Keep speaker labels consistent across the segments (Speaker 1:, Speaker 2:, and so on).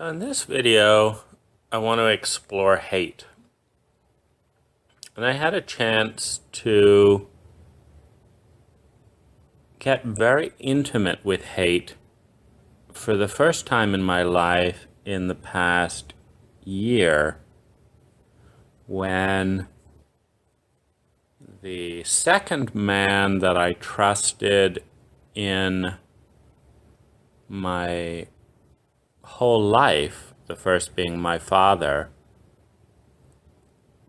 Speaker 1: In this video, I want to explore hate. And I had a chance to get very intimate with hate for the first time in my life in the past year, when the second man that I trusted in my whole life, the first being my father,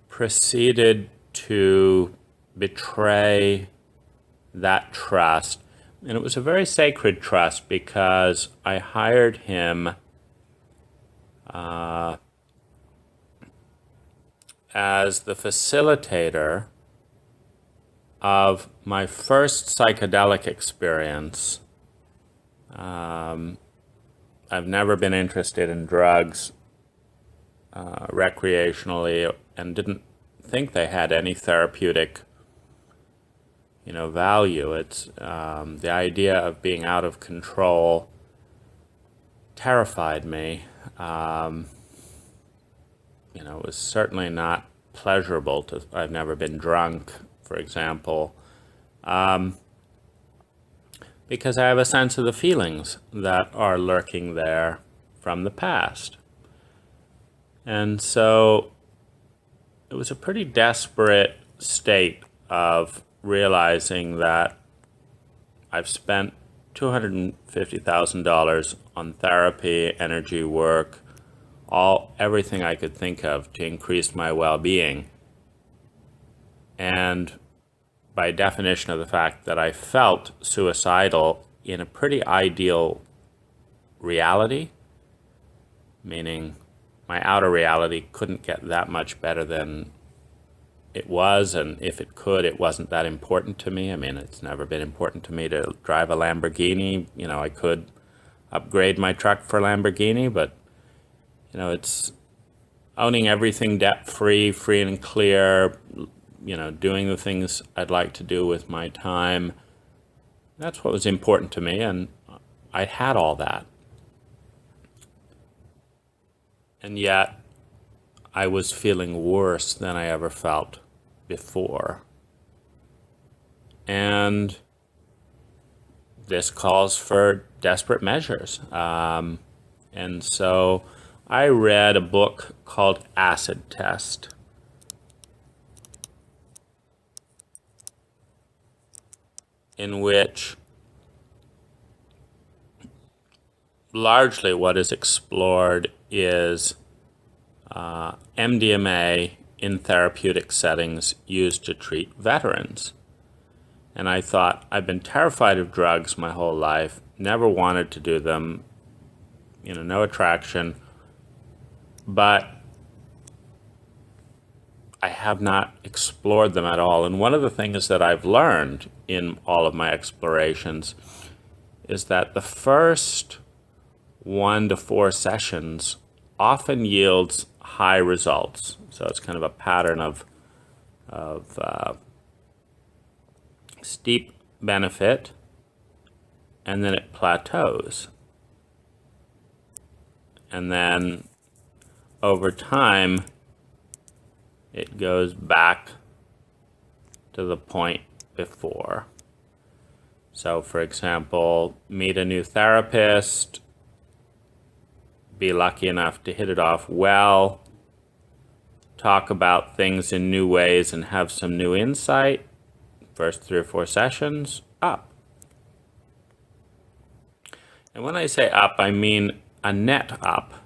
Speaker 1: proceeded to betray that trust. And it was a very sacred trust because I hired him as the facilitator of my first psychedelic experience. I've never been interested in drugs recreationally, and didn't think they had any therapeutic, value. It's the idea of being out of control terrified me. It was certainly not pleasurable to. I've never been drunk, for example, because I have a sense of the feelings that are lurking there from the past. And so it was a pretty desperate state of realizing that I've spent $250,000 on therapy, energy work, everything I could think of to increase my well-being. And by definition of the fact that I felt suicidal in a pretty ideal reality, meaning my outer reality couldn't get that much better than it was, and if it could, it wasn't that important to me. I mean, it's never been important to me to drive a Lamborghini. I could upgrade my truck for Lamborghini, but, it's owning everything debt-free, free and clear, doing the things I'd like to do with my time. That's what was important to me, and I had all that. And yet, I was feeling worse than I ever felt before. And this calls for desperate measures. And so I read a book called Acid Test. In which largely what is explored is MDMA in therapeutic settings used to treat veterans. And I thought, I've been terrified of drugs my whole life, never wanted to do them, no attraction, but I have not explored them at all. And one of the things that I've learned in all of my explorations is that the first 1 to 4 sessions often yields high results. So it's kind of a pattern of steep benefit, and then it plateaus. And then over time, it goes back to the point before. So, for example, meet a new therapist, be lucky enough to hit it off well, talk about things in new ways and have some new insight. First 3 or 4 sessions, up. And when I say up, I mean a net up,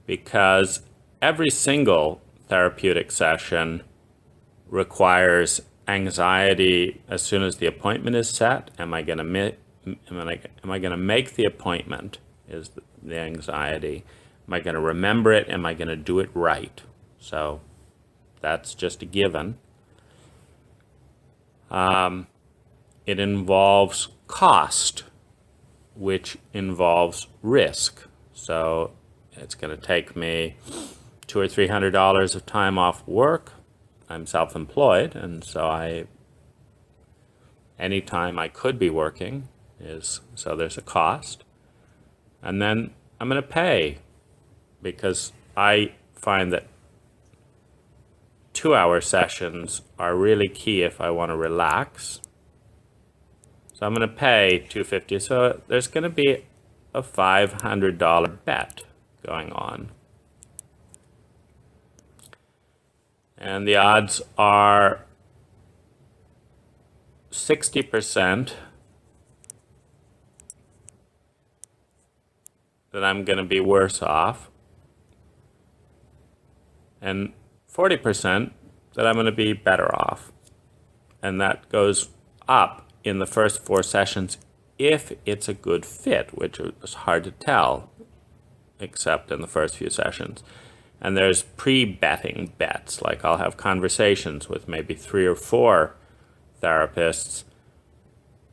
Speaker 1: because every single therapeutic session requires anxiety as soon as the appointment is set. Am I going to make the appointment? Is the anxiety. Am I going to remember it? Am I going to do it right? So that's just a given. It involves cost, which involves risk. So it's going to take me $200 or $300 of time off work. I'm self-employed, and so any time I could be working so there's a cost. And then I'm going to pay because I find that 2-hour sessions are really key if I want to relax. So I'm going to pay $250. So there's going to be a $500 bet going on. And the odds are 60% that I'm going to be worse off, and 40% that I'm going to be better off. And that goes up in the first 4 sessions if it's a good fit, which is hard to tell, except in the first few sessions. And there's pre-betting bets, like I'll have conversations with maybe 3 or 4 therapists,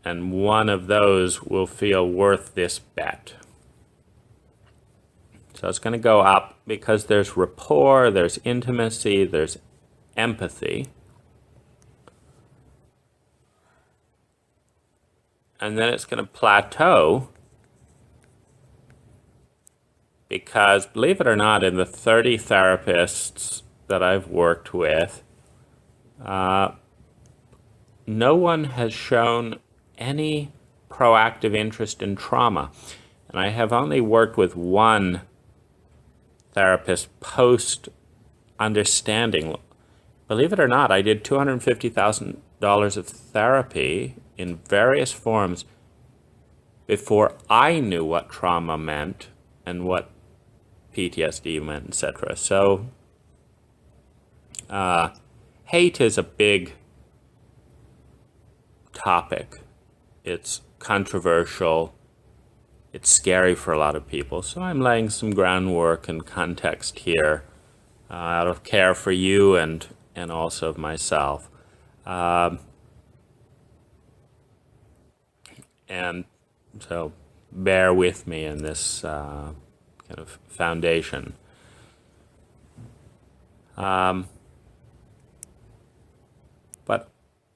Speaker 1: and one of those will feel worth this bet. So it's going to go up because there's rapport, there's intimacy, there's empathy. And then it's going to plateau because, believe it or not, in the 30 therapists that I've worked with, no one has shown any proactive interest in trauma. And I have only worked with one therapist post understanding. Believe it or not, I did $250,000 of therapy in various forms before I knew what trauma meant and what PTSD meant, etc. So hate is a big topic. It's controversial. It's scary for a lot of people. So I'm laying some groundwork and context here out of care for you and also of myself. And so bear with me in this kind of foundation. But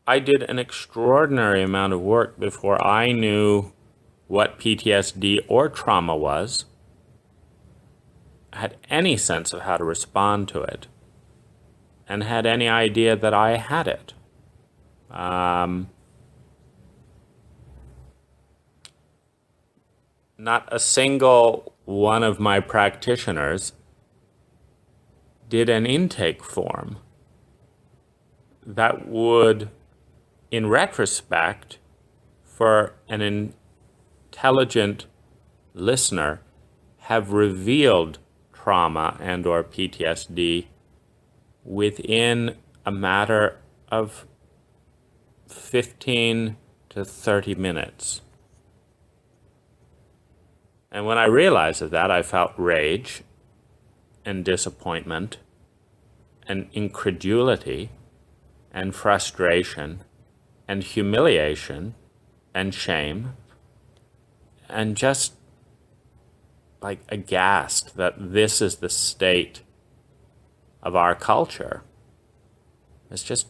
Speaker 1: I did an extraordinary amount of work before I knew what PTSD or trauma was, had any sense of how to respond to it, and had any idea that I had it. Not a single one of my practitioners did an intake form that would, in retrospect, for an intelligent listener, have revealed trauma and or PTSD within a matter of 15 to 30 minutes. And when I realized that, I felt rage and disappointment and incredulity and frustration and humiliation and shame, and just like aghast that this is the state of our culture. It's just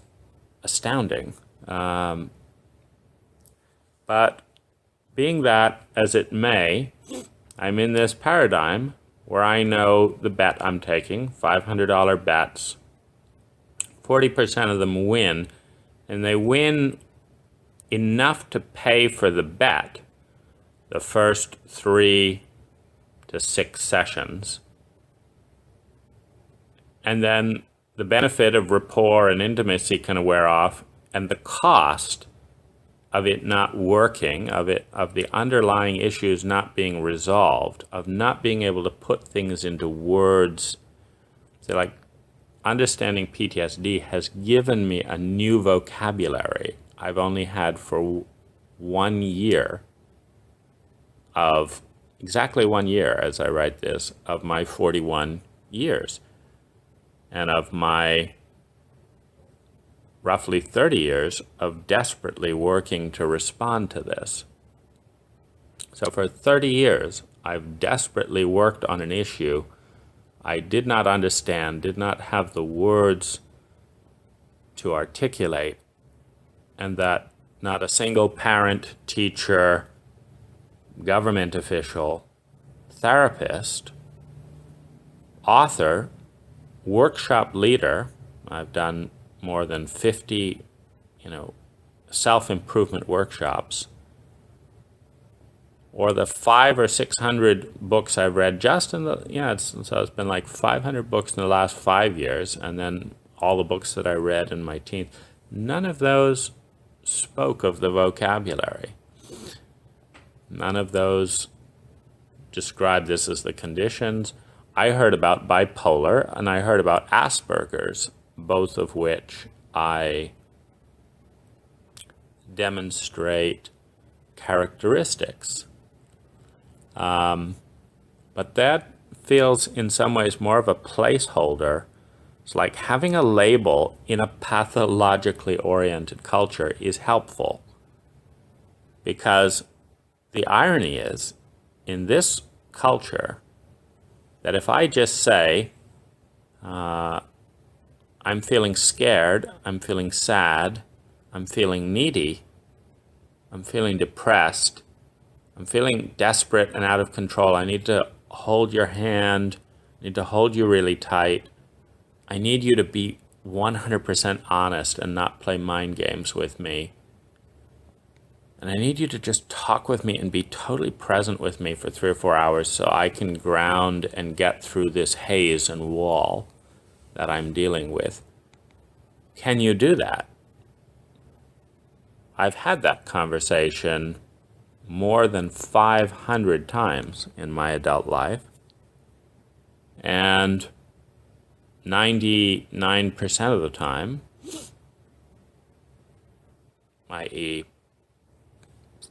Speaker 1: astounding. But being that as it may, I'm in this paradigm where I know the bet I'm taking, $500 bets, 40% of them win, and they win enough to pay for the bet the first 3 to 6 sessions. And then the benefit of rapport and intimacy kind of wear off, and the cost of it not working, of the underlying issues not being resolved, of not being able to put things into words. So like understanding PTSD has given me a new vocabulary I've only had for 1 year of, exactly 1 year as I write this, of my 41 years. And of my roughly 30 years of desperately working to respond to this. So for 30 years, I've desperately worked on an issue I did not understand, did not have the words to articulate, and that not a single parent, teacher, government official, therapist author, workshop leader. I've done more than 50, self-improvement workshops, or the 500 or 600 books I've read just in the, so it's been like 500 books in the last 5 years, and then all the books that I read in my teens, none of those spoke of the vocabulary. None of those described this as the conditions. I heard about bipolar and I heard about Asperger's, both of which I demonstrate characteristics. But that feels in some ways more of a placeholder. It's like having a label in a pathologically oriented culture is helpful, because the irony is, in this culture, that if I just say, I'm feeling scared, I'm feeling sad, I'm feeling needy, I'm feeling depressed, I'm feeling desperate and out of control, I need to hold your hand, I need to hold you really tight, I need you to be 100% honest and not play mind games with me. And I need you to just talk with me and be totally present with me for 3 or 4 hours so I can ground and get through this haze and wall that I'm dealing with. Can you do that? I've had that conversation more than 500 times in my adult life. And 99% of the time, i.e.,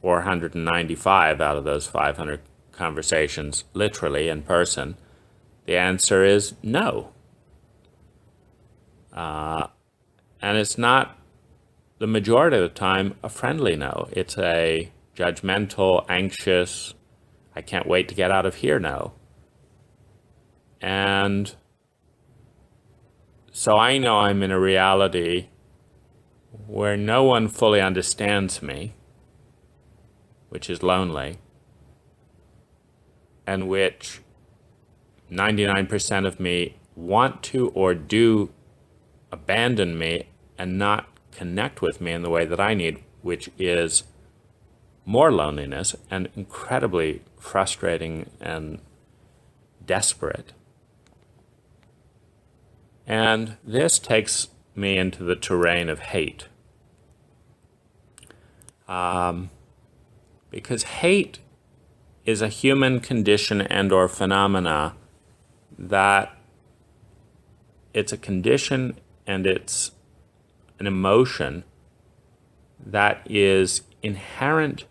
Speaker 1: 495 out of those 500 conversations, literally in person, the answer is no. And it's not, the majority of the time, a friendly no. It's a judgmental, anxious, I can't wait to get out of here no. And so I know I'm in a reality where no one fully understands me, which is lonely, and which 99% of me want to or do abandon me and not connect with me in the way that I need, which is more loneliness and incredibly frustrating and desperate. And this takes me into the terrain of hate. Because hate is a human condition and or phenomena that it's a condition and it's an emotion that is inherent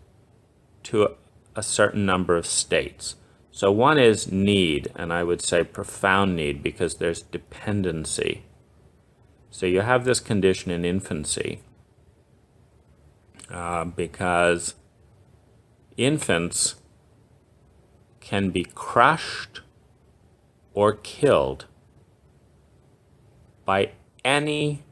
Speaker 1: to a certain number of states. So one is need, and I would say profound need, because there's dependency. So you have this condition in infancy because infants can be crushed or killed by any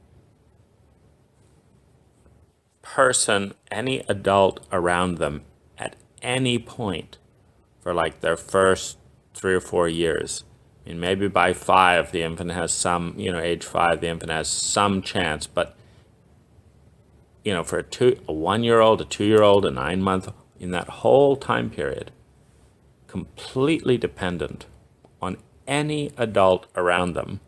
Speaker 1: person, any adult around them at any point for like their first 3 or 4 years. I mean, maybe by 5, the infant has some, age 5, the infant has some chance, but, for a 1-year-old, a 2-year-old, a 9-month, in that whole time period, completely dependent on any adult around them.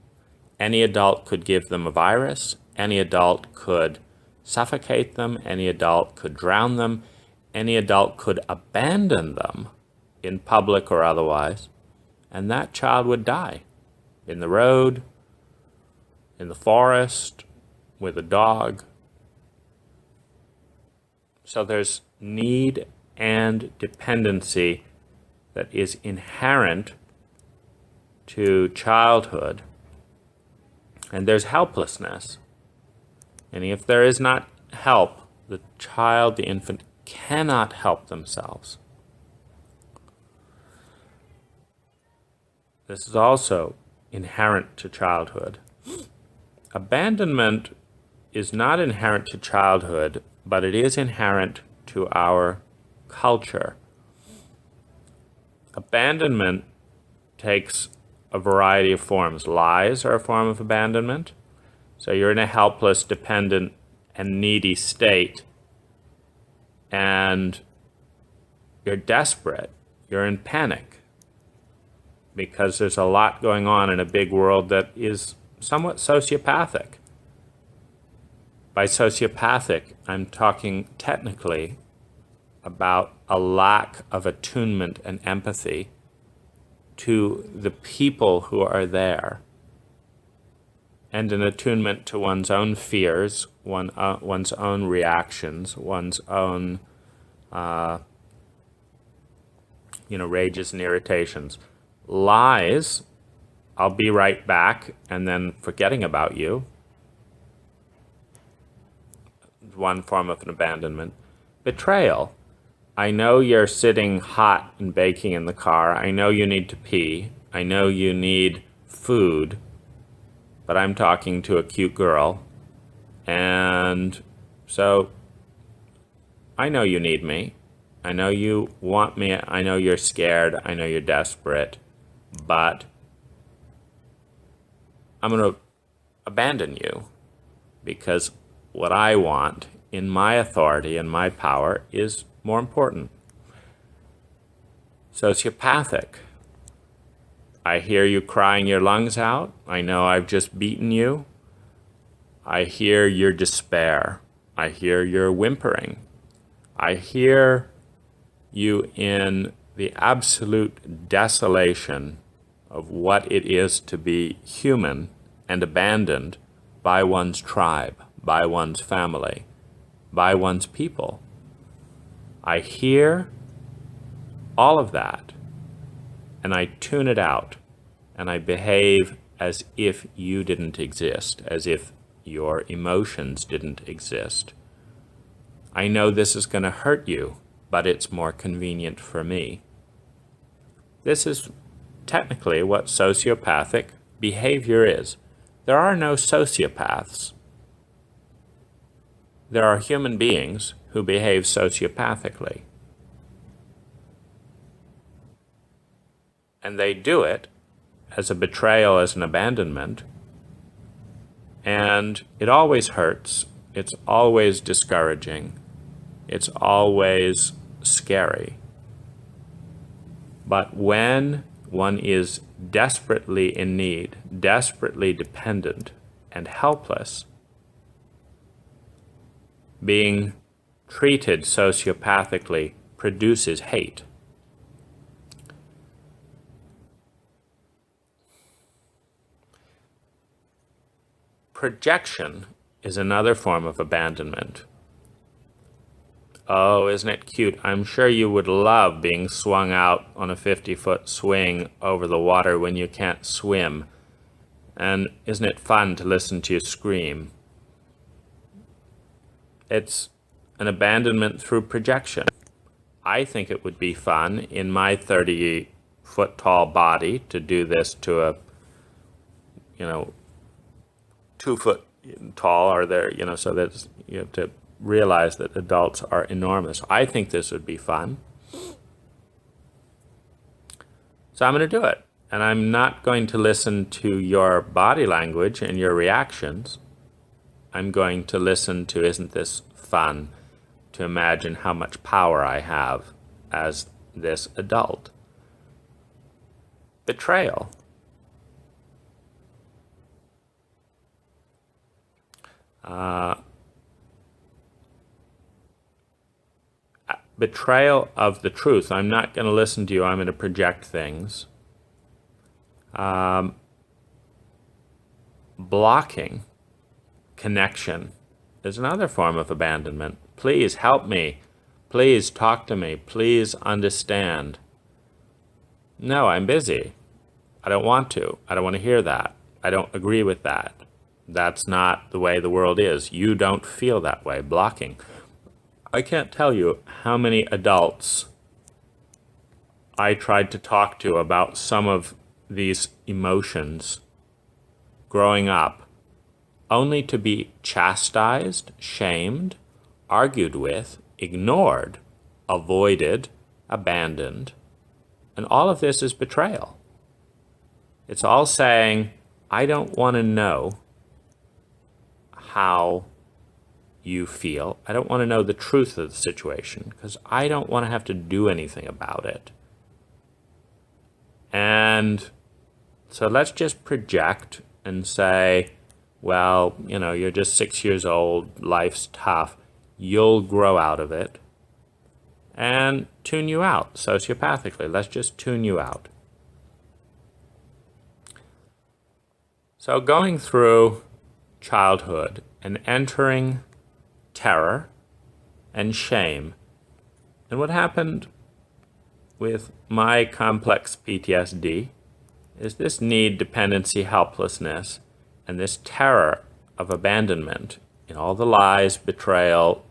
Speaker 1: Any adult could give them a virus, any adult could suffocate them, any adult could drown them, any adult could abandon them in public or otherwise, and that child would die in the road, in the forest, with a dog. So there's need and dependency that is inherent to childhood, and there's helplessness. And if there is not help, the child, the infant, cannot help themselves. This is also inherent to childhood. Abandonment is not inherent to childhood, but it is inherent to our culture. Abandonment takes a variety of forms. Lies are a form of abandonment. So you're in a helpless, dependent, and needy state, and you're desperate. You're in panic because there's a lot going on in a big world that is somewhat sociopathic. By sociopathic, I'm talking technically about a lack of attunement and empathy to the people who are there, and an attunement to one's own fears, one's own reactions, one's own rages and irritations. Lies, I'll be right back, and then forgetting about you, one form of an abandonment. Betrayal, I know you're sitting hot and baking in the car. I know you need to pee. I know you need food, but I'm talking to a cute girl. And so I know you need me. I know you want me. I know you're scared. I know you're desperate, but I'm going to abandon you because what I want in my authority and my power is more important. Sociopathic. I hear you crying your lungs out. I know I've just beaten you. I hear your despair. I hear your whimpering. I hear you in the absolute desolation of what it is to be human and abandoned by one's tribe, by one's family, by one's people. I hear all of that, and I tune it out, and I behave as if you didn't exist, as if your emotions didn't exist. I know this is going to hurt you, but it's more convenient for me. This is technically what sociopathic behavior is. There are no sociopaths. There are human beings who behave sociopathically. And they do it as a betrayal, as an abandonment. And it always hurts. It's always discouraging. It's always scary. But when one is desperately in need, desperately dependent, and helpless, being treated sociopathically produces hate. Projection is another form of abandonment. Oh, isn't it cute? I'm sure you would love being swung out on a 50-foot swing over the water when you can't swim. And isn't it fun to listen to you scream? It's an abandonment through projection. I think it would be fun in my 30-foot tall body to do this to a, 2-foot tall, or there, so that you have to realize that adults are enormous. I think this would be fun. So I'm going to do it. And I'm not going to listen to your body language and your reactions. I'm going to listen to, isn't this fun, to imagine how much power I have as this adult. Betrayal. Betrayal of the truth. I'm not going to listen to you. I'm going to project things. Blocking connection is another form of abandonment. Please help me. Please talk to me. Please understand. No, I'm busy. I don't want to. I don't want to hear that. I don't agree with that. That's not the way the world is. You don't feel that way. Blocking. I can't tell you how many adults I tried to talk to about some of these emotions growing up, only to be chastised, shamed, argued with, ignored, avoided, abandoned. And all of this is betrayal. It's all saying, I don't want to know how you feel. I don't want to know the truth of the situation because I don't want to have to do anything about it. And so let's just project and say, well, you're just 6 years old, life's tough, you'll grow out of it, and tune you out sociopathically. Let's just tune you out. So going through childhood and entering terror and shame, and what happened with my complex PTSD is this need, dependency, helplessness, and this terror of abandonment in all the lies, betrayal,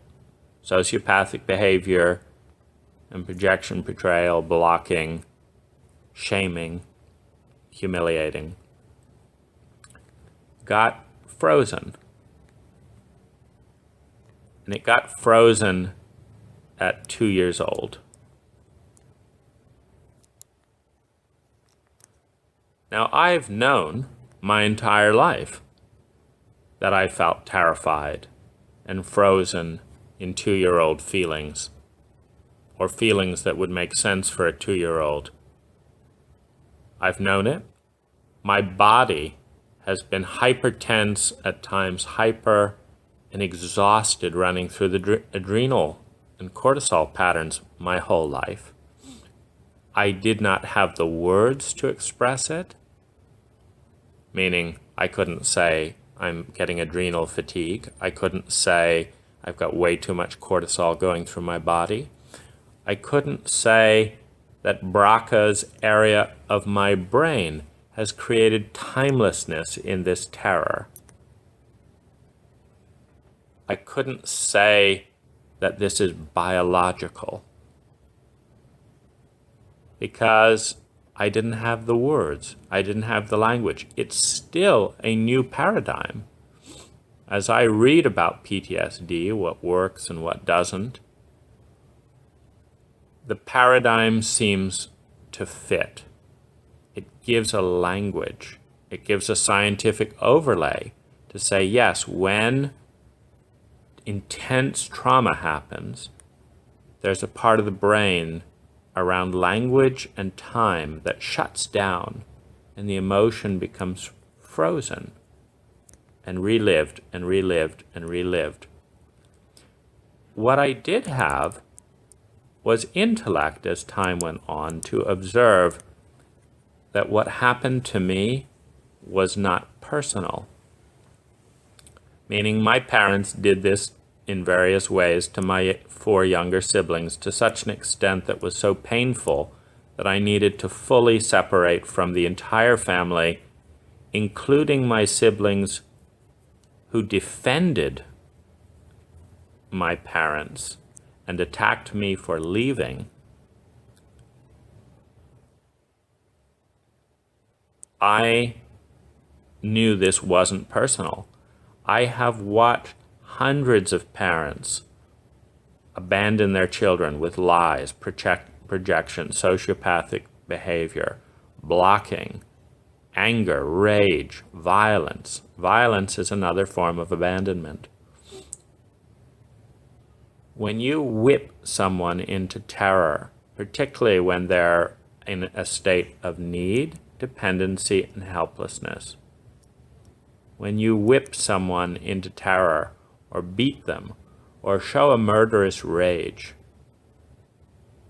Speaker 1: sociopathic behavior, and projection, betrayal, blocking, shaming, humiliating, got frozen. And it got frozen at 2 years old. Now, I've known my entire life that I felt terrified and frozen in 2-year-old feelings, or feelings that would make sense for a 2-year-old. I've known it. My body has been hypertense, at times hyper and exhausted, running through the adrenal and cortisol patterns my whole life. I did not have the words to express it, meaning I couldn't say I'm getting adrenal fatigue. I couldn't say I've got way too much cortisol going through my body. I couldn't say that Broca's area of my brain has created timelessness in this terror. I couldn't say that this is biological because I didn't have the words. I didn't have the language. It's still a new paradigm. As I read about PTSD, what works and what doesn't, the paradigm seems to fit. It gives a language. It gives a scientific overlay to say, yes, when intense trauma happens, there's a part of the brain around language and time that shuts down, and the emotion becomes frozen and relived and relived and relived. What I did have was intellect as time went on to observe that what happened to me was not personal. Meaning my parents did this in various ways to my 4 younger siblings to such an extent that was so painful that I needed to fully separate from the entire family, including my siblings who defended my parents and attacked me for leaving. I knew this wasn't personal. I have watched hundreds of parents abandon their children with lies, projection, sociopathic behavior, blocking, anger, rage, violence. Violence is another form of abandonment. When you whip someone into terror, particularly when they're in a state of need, dependency, and helplessness, when you whip someone into terror or beat them or show a murderous rage,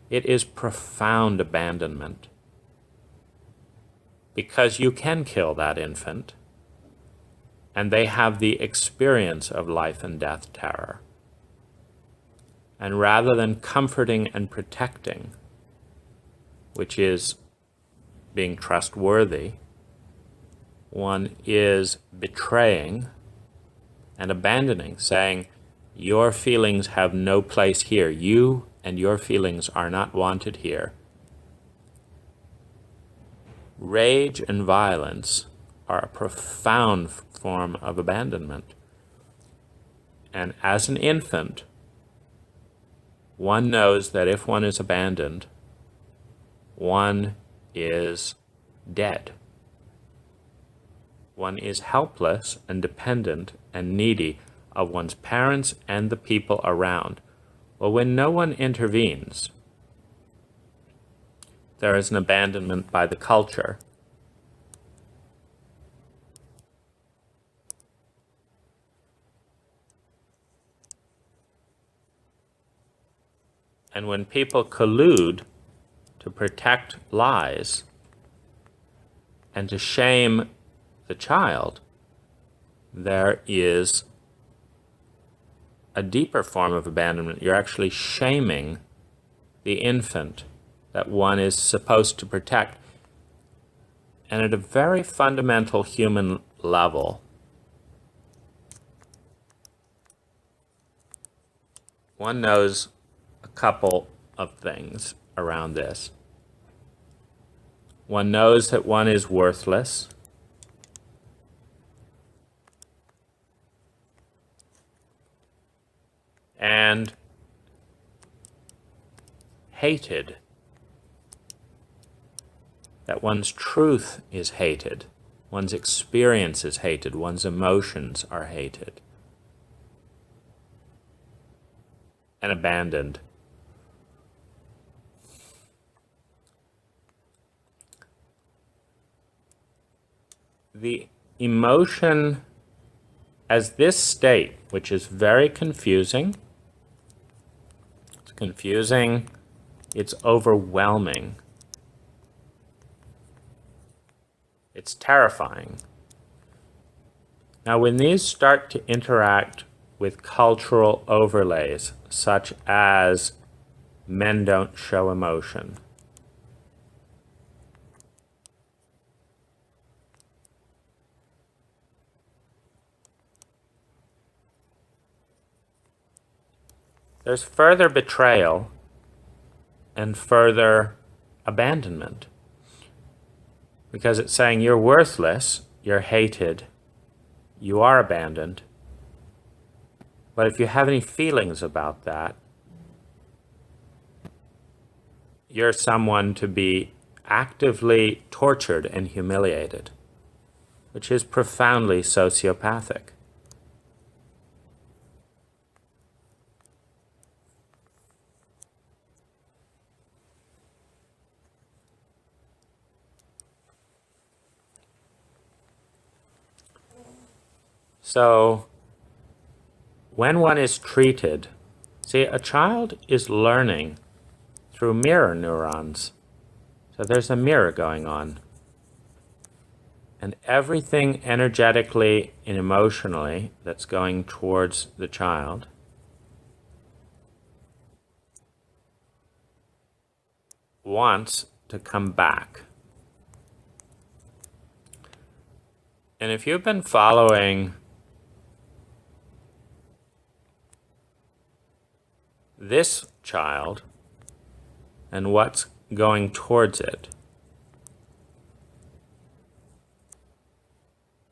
Speaker 1: it is profound abandonment. Because you can kill that infant, and they have the experience of life and death terror. And rather than comforting and protecting, which is being trustworthy, one is betraying and abandoning, saying, your feelings have no place here. You and your feelings are not wanted here. Rage and violence are a profound form of abandonment. And as an infant, one knows that if one is abandoned, one is dead. one is helpless and dependent and needy of one's parents and the people around. Well, when no one intervenes, there is an abandonment by the culture. And when people collude to protect lies and to shame the child, there is a deeper form of abandonment. You're actually shaming the infant that one is supposed to protect. And at a very fundamental human level, one knows a couple of things around this. One knows that one is worthless. And hated. That one's truth is hated. One's experience is hated. One's emotions are hated. And abandoned. The emotion as this state, which is very confusing, it's overwhelming, it's terrifying. Now, when these start to interact with cultural overlays, such as men don't show emotion, there's further betrayal and further abandonment. Because it's saying you're worthless, you're hated, you are abandoned. But if you have any feelings about that, you're someone to be actively tortured and humiliated, which is profoundly sociopathic. So, when one is treated, see, a child is learning through mirror neurons. So there's a mirror going on. And everything energetically and emotionally that's going towards the child wants to come back. And if you've been following this child and what's going towards it,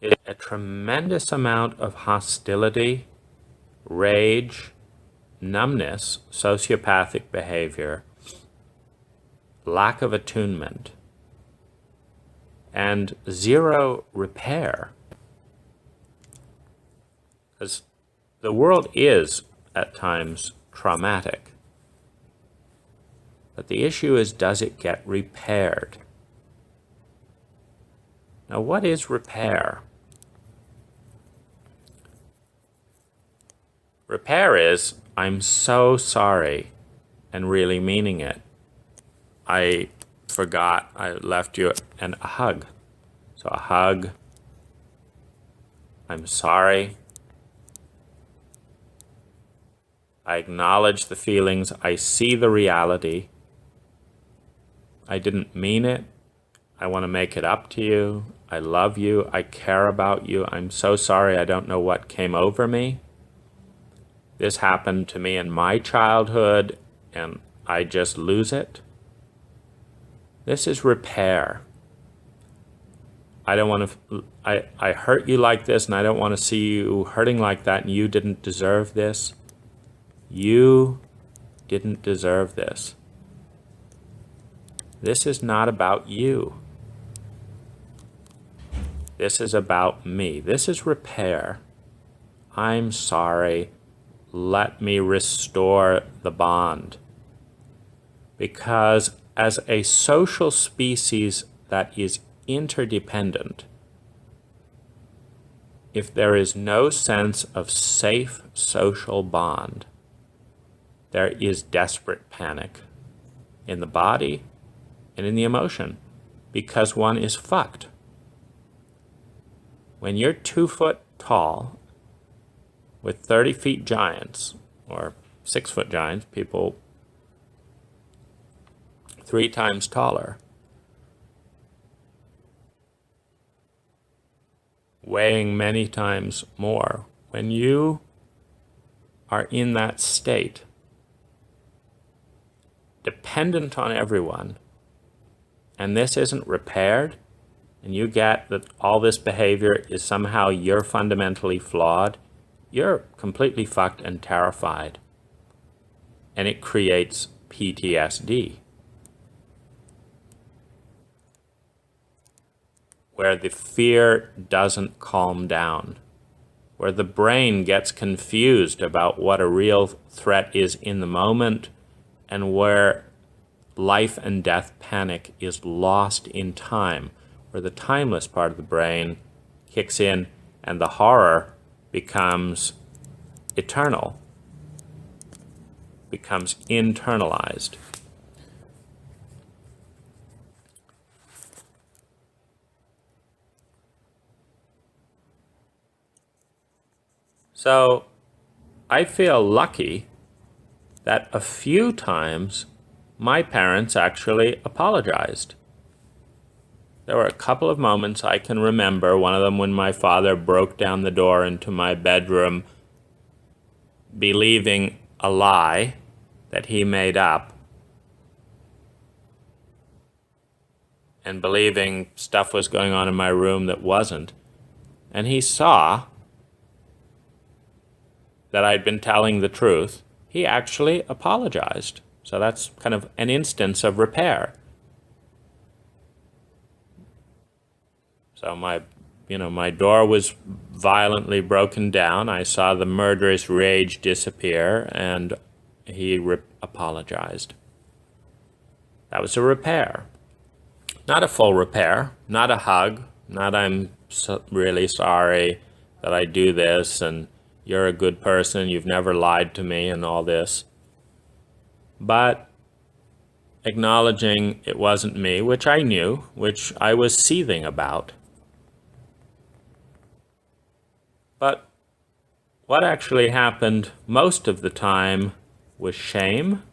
Speaker 1: is a tremendous amount of hostility, rage, numbness, sociopathic behavior, lack of attunement, and zero repair. Because the world is, at times, traumatic. But the issue is, does it get repaired? Now, what is repair? Repair is, I'm so sorry, and really meaning it. I forgot I left you a hug. So a hug, I'm sorry. I acknowledge the feelings. I see the reality. I didn't mean it. I want to make it up to you. I love you. I care about you. I'm so sorry. I don't know what came over me. This happened to me in my childhood, and I just lose it. This is repair. I don't want to, I hurt you like this, and I don't want to see you hurting like that, and you didn't deserve this. You didn't deserve this. This is not about you. This is about me. This is repair. I'm sorry. Let me restore the bond. Because as a social species that is interdependent, if there is no sense of safe social bond, there is desperate panic in the body and in the emotion, because one is fucked. When you're 2 foot tall with 30 feet giants, or 6 foot giants, people 3 times taller, weighing many times more, when you are in that state, dependent on everyone, and this isn't repaired, and you get that all this behavior is somehow you're fundamentally flawed, you're completely fucked and terrified. And it creates PTSD, where the fear doesn't calm down, where the brain gets confused about what a real threat is in the moment, and where life and death panic is lost in time, where the timeless part of the brain kicks in and the horror becomes eternal, becomes internalized. So I feel lucky that a few times my parents actually apologized. There were a couple of moments I can remember, one of them when my father broke down the door into my bedroom, believing a lie that he made up, and believing stuff was going on in my room that wasn't. And he saw that I'd been telling the truth. He actually apologized. So that's kind of an instance of repair. So my door was violently broken down. I saw the murderous rage disappear, and he apologized. That was a repair. Not a full repair, not a hug, not I'm really sorry that I do this, and you're a good person, you've never lied to me, and all this. But acknowledging it wasn't me, which I knew, which I was seething about. But what actually happened most of the time was shame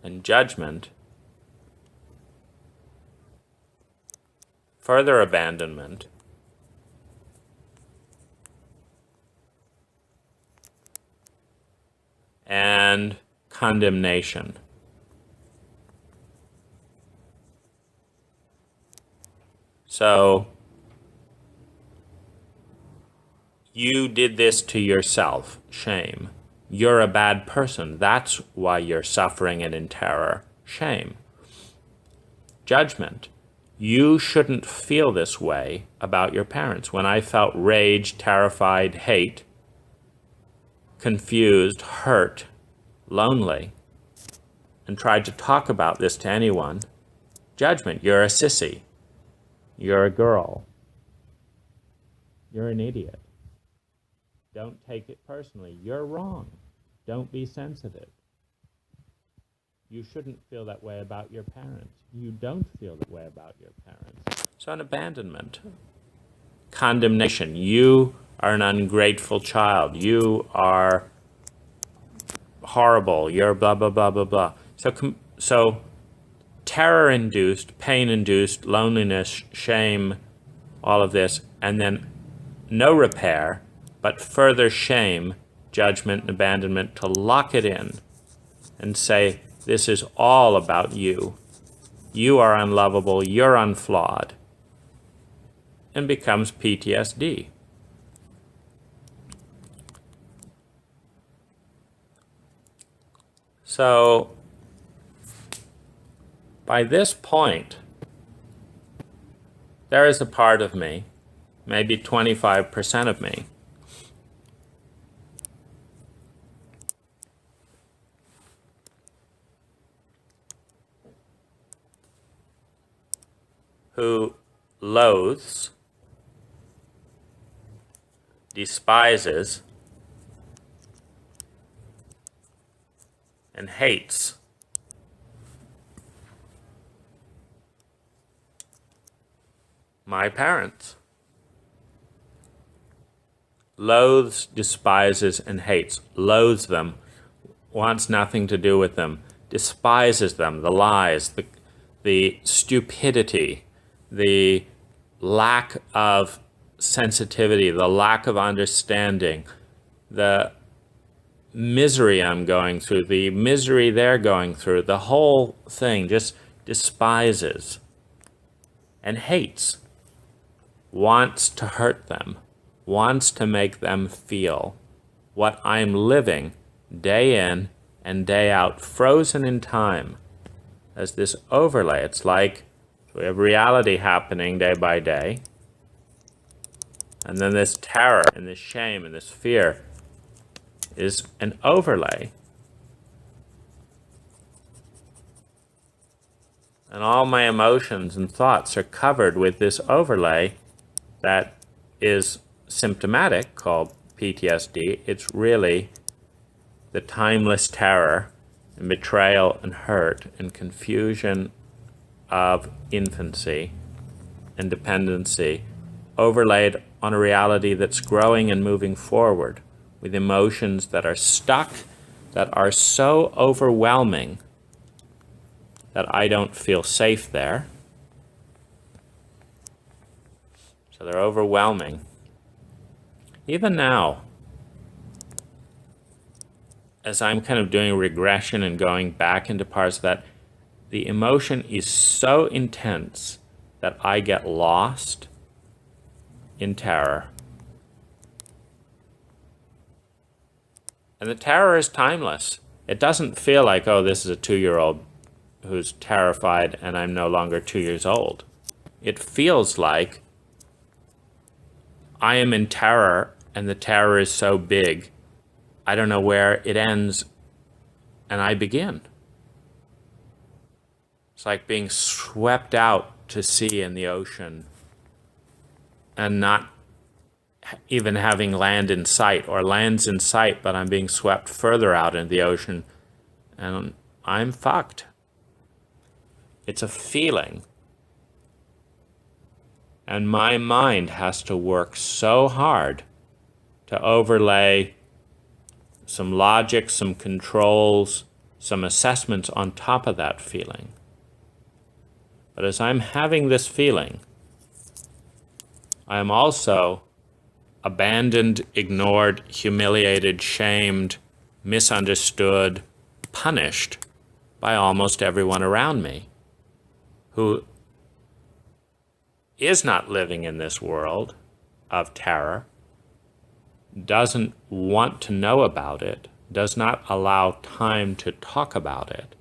Speaker 1: and judgment, further abandonment, and condemnation. So, you did this to yourself, shame. You're a bad person. That's why you're suffering and in terror, shame. Judgment. You shouldn't feel this way about your parents. When I felt rage, terrified, hate, confused, hurt, lonely, and tried to talk about this to anyone, judgment. You're a sissy. You're a girl. You're an idiot. Don't take it personally. You're wrong. Don't be sensitive. You shouldn't feel that way about your parents. You don't feel that way about your parents. So an abandonment. Condemnation. You are an ungrateful child. You are horrible. You're blah, blah, blah, blah, blah. So terror-induced, pain-induced, loneliness, shame, all of this, and then no repair, but further shame, judgment, and abandonment to lock it in and say, this is all about you. You are unlovable, you're unflawed, and becomes PTSD. So, by this point, there is a part of me, maybe 25% of me, who loathes, despises, and hates my parents. Loathes, despises, and hates. Loathes them, wants nothing to do with them, despises them, the lies, the stupidity, the lack of sensitivity, the lack of understanding, the misery I'm going through, the misery they're going through, the whole thing just despises and hates, wants to hurt them, wants to make them feel what I'm living day in and day out, frozen in time as this overlay. It's like we have reality happening day by day, and then this terror and this shame and this fear is an overlay. And all my emotions and thoughts are covered with this overlay that is symptomatic, called PTSD. It's really the timeless terror and betrayal and hurt and confusion of infancy and dependency overlaid on a reality that's growing and moving forward with emotions that are stuck, that are so overwhelming that I don't feel safe there. So they're overwhelming. Even now, as I'm kind of doing regression and going back into parts of that, the emotion is so intense that I get lost in terror. And the terror is timeless. It doesn't feel like, oh, this is a 2-year-old who's terrified and I'm no longer 2 years old. It feels like I am in terror and the terror is so big, I don't know where it ends and I begin. It's like being swept out to sea in the ocean and not even having land in sight, or land's in sight, but I'm being swept further out into the ocean and I'm fucked. It's a feeling. And my mind has to work so hard to overlay some logic, some controls, some assessments on top of that feeling. But as I'm having this feeling, I am also abandoned, ignored, humiliated, shamed, misunderstood, punished by almost everyone around me who is not living in this world of terror, doesn't want to know about it, does not allow time to talk about it,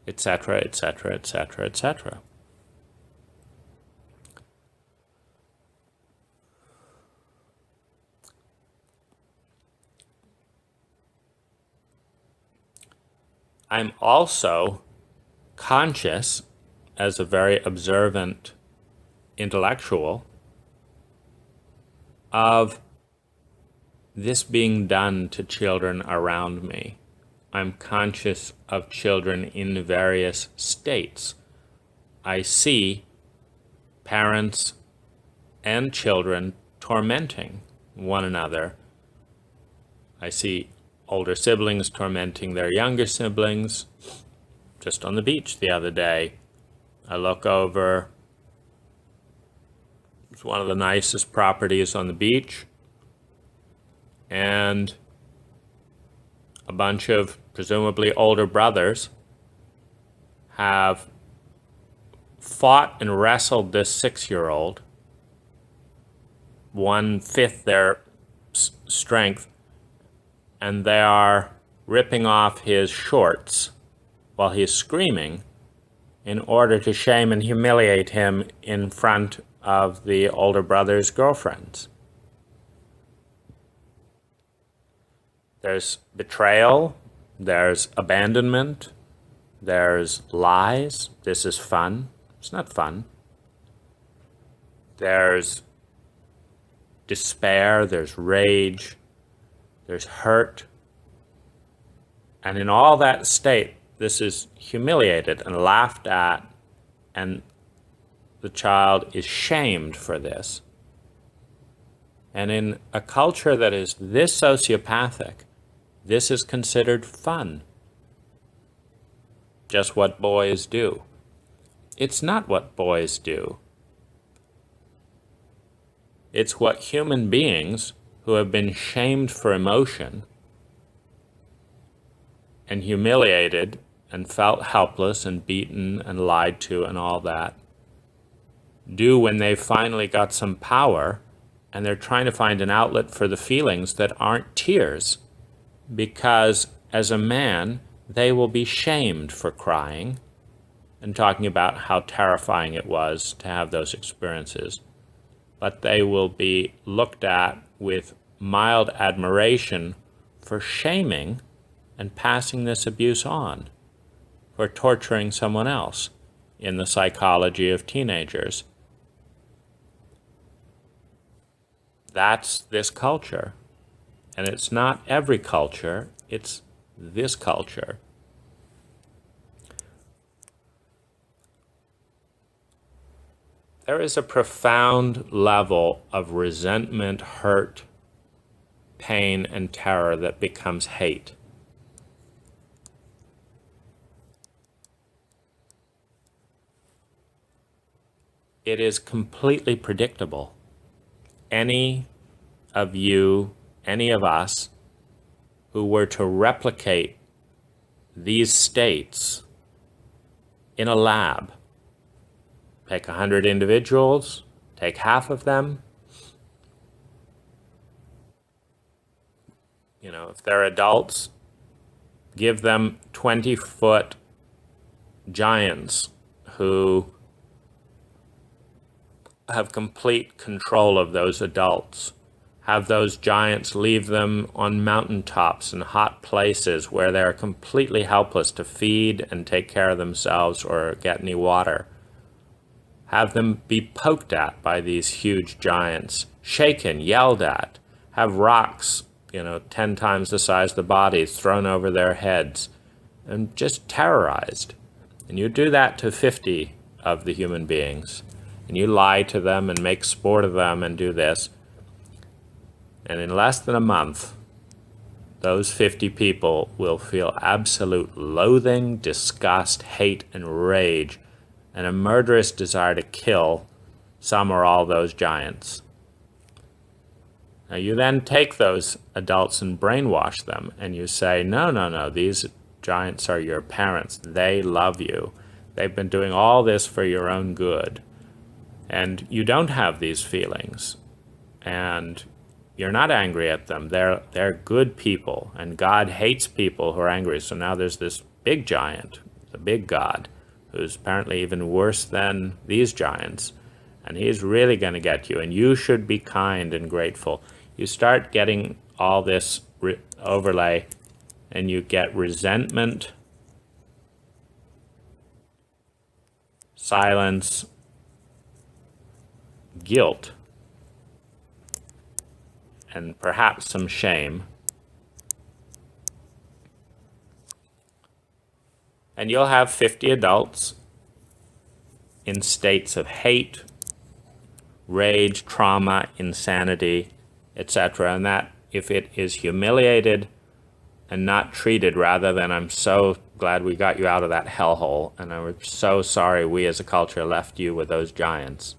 Speaker 1: etc., etc., etc., etc. I'm also conscious, as a very observant intellectual, of this being done to children around me. I'm conscious of children in various states. I see parents and children tormenting one another. I see older siblings tormenting their younger siblings. Just on the beach the other day, I look over. It's one of the nicest properties on the beach, and a bunch of presumably older brothers have fought and wrestled this 6-year-old, 1/5 their strength, and they are ripping off his shorts while he's screaming in order to shame and humiliate him in front of the older brother's girlfriends. There's betrayal, there's abandonment, there's lies. This is fun. It's not fun. There's despair, there's rage, there's hurt. And in all that state, this is humiliated and laughed at, and the child is shamed for this. And in a culture that is this sociopathic, this is considered fun. Just what boys do. It's not what boys do. It's what human beings who have been shamed for emotion and humiliated and felt helpless and beaten and lied to and all that do when they've finally got some power and they're trying to find an outlet for the feelings that aren't tears, because as a man they will be shamed for crying and talking about how terrifying it was to have those experiences, but they will be looked at with mild admiration for shaming and passing this abuse on, for torturing someone else in the psychology of teenagers. That's this culture. And it's not every culture, it's this culture. There is a profound level of resentment, hurt, pain, and terror that becomes hate. It is completely predictable. Any of you, any of us, who were to replicate these states in a lab, take 100 individuals, take half of them, if they're adults, give them 20-foot giants who have complete control of those adults. Have those giants leave them on mountaintops and hot places where they're completely helpless to feed and take care of themselves or get any water. Have them be poked at by these huge giants, shaken, yelled at. Have rocks, 10 times the size of the bodies thrown over their heads and just terrorized. And you do that to 50 of the human beings. And you lie to them and make sport of them and do this. And in less than a month, those 50 people will feel absolute loathing, disgust, hate, and rage, and a murderous desire to kill some or all those giants. Now you then take those adults and brainwash them, and you say, no, these giants are your parents. They love you. They've been doing all this for your own good. And you don't have these feelings. And you're not angry at them. They're good people, and God hates people who are angry. So now there's this big giant, the big God, who's apparently even worse than these giants, and he's really going to get you, and you should be kind and grateful. You start getting all this overlay, and you get resentment, silence, guilt, and perhaps some shame. And you'll have 50 adults in states of hate, rage, trauma, insanity, etc. And that, if it is humiliated and not treated, rather than "I'm so glad we got you out of that hellhole, and I'm so sorry we as a culture left you with those giants,"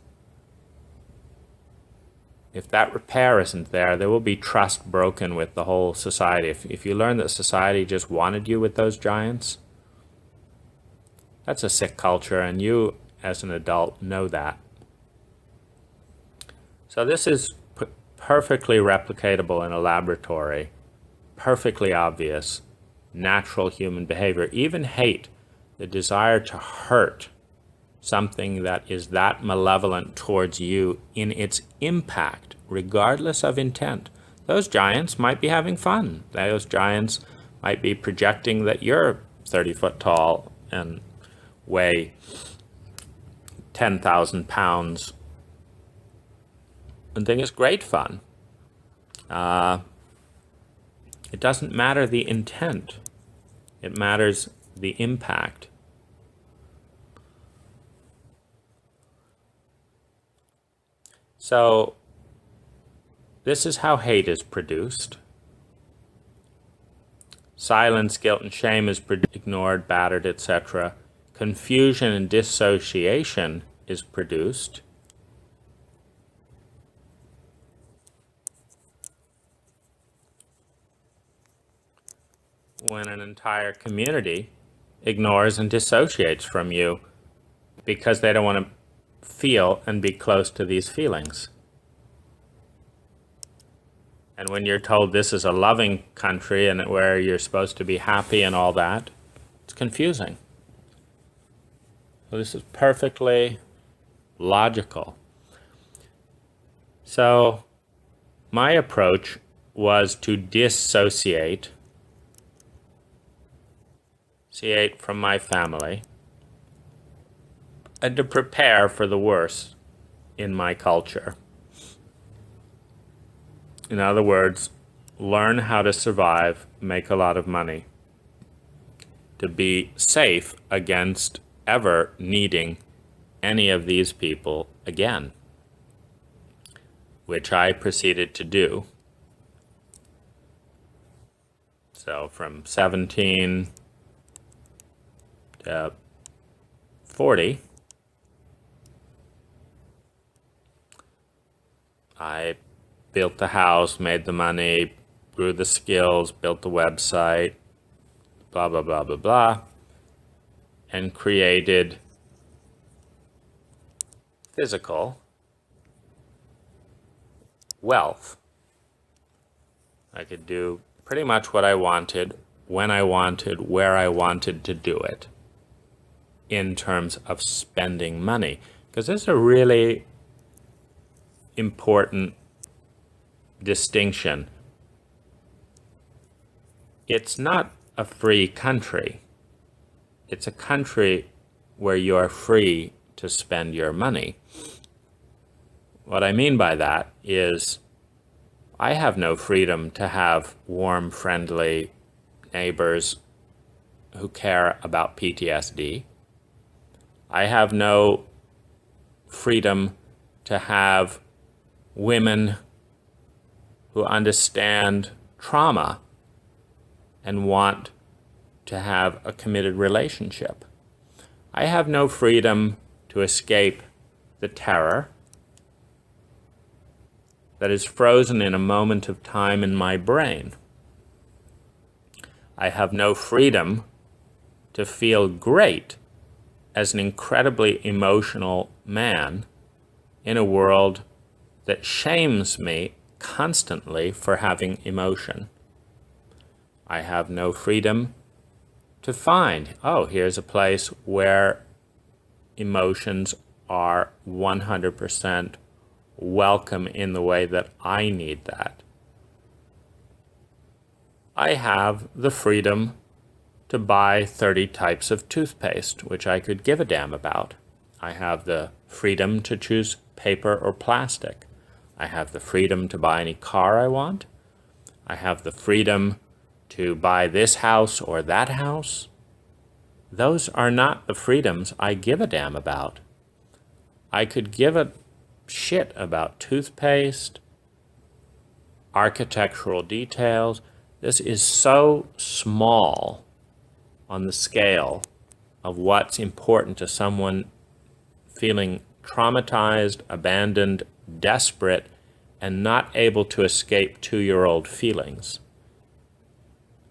Speaker 1: if that repair isn't there, there will be trust broken with the whole society. If you learn that society just wanted you with those giants, that's a sick culture, and you, as an adult, know that. So this is perfectly replicatable in a laboratory, perfectly obvious, natural human behavior. Even hate, the desire to hurt something that is that malevolent towards you in its impact, regardless of intent. Those giants might be having fun. Those giants might be projecting that you're 30 foot tall and weigh 10,000 pounds and think it's great fun. It doesn't matter the intent. It matters the impact. So this is how hate is produced. Silence, guilt, and shame is ignored, battered, etc. Confusion and dissociation is produced. When an entire community ignores and dissociates from you because they don't want to feel and be close to these feelings. And when you're told this is a loving country and where you're supposed to be happy and all that, it's confusing. So this is perfectly logical. So my approach was to dissociate from my family and to prepare for the worst in my culture. In other words, learn how to survive, make a lot of money, to be safe against ever needing any of these people again, which I proceeded to do. So from 17 to 40, I built the house, made the money, grew the skills, built the website, blah, blah, blah, blah, blah, and created physical wealth. I could do pretty much what I wanted, when I wanted, where I wanted to do it, in terms of spending money. Because there's a really important distinction. It's not a free country. It's a country where you are free to spend your money. What I mean by that is I have no freedom to have warm, friendly neighbors who care about PTSD. I have no freedom to have women who understand trauma and want to have a committed relationship. I have no freedom to escape the terror that is frozen in a moment of time in my brain. I have no freedom to feel great as an incredibly emotional man in a world that shames me constantly for having emotion. I have no freedom to find, oh, here's a place where emotions are 100% welcome in the way that I need that. I have the freedom to buy 30 types of toothpaste, which I could give a damn about. I have the freedom to choose paper or plastic. I have the freedom to buy any car I want. I have the freedom to buy this house or that house. Those are not the freedoms I give a damn about. I could give a shit about toothpaste, architectural details. This is so small on the scale of what's important to someone feeling traumatized, abandoned, desperate, and not able to escape 2-year-old feelings.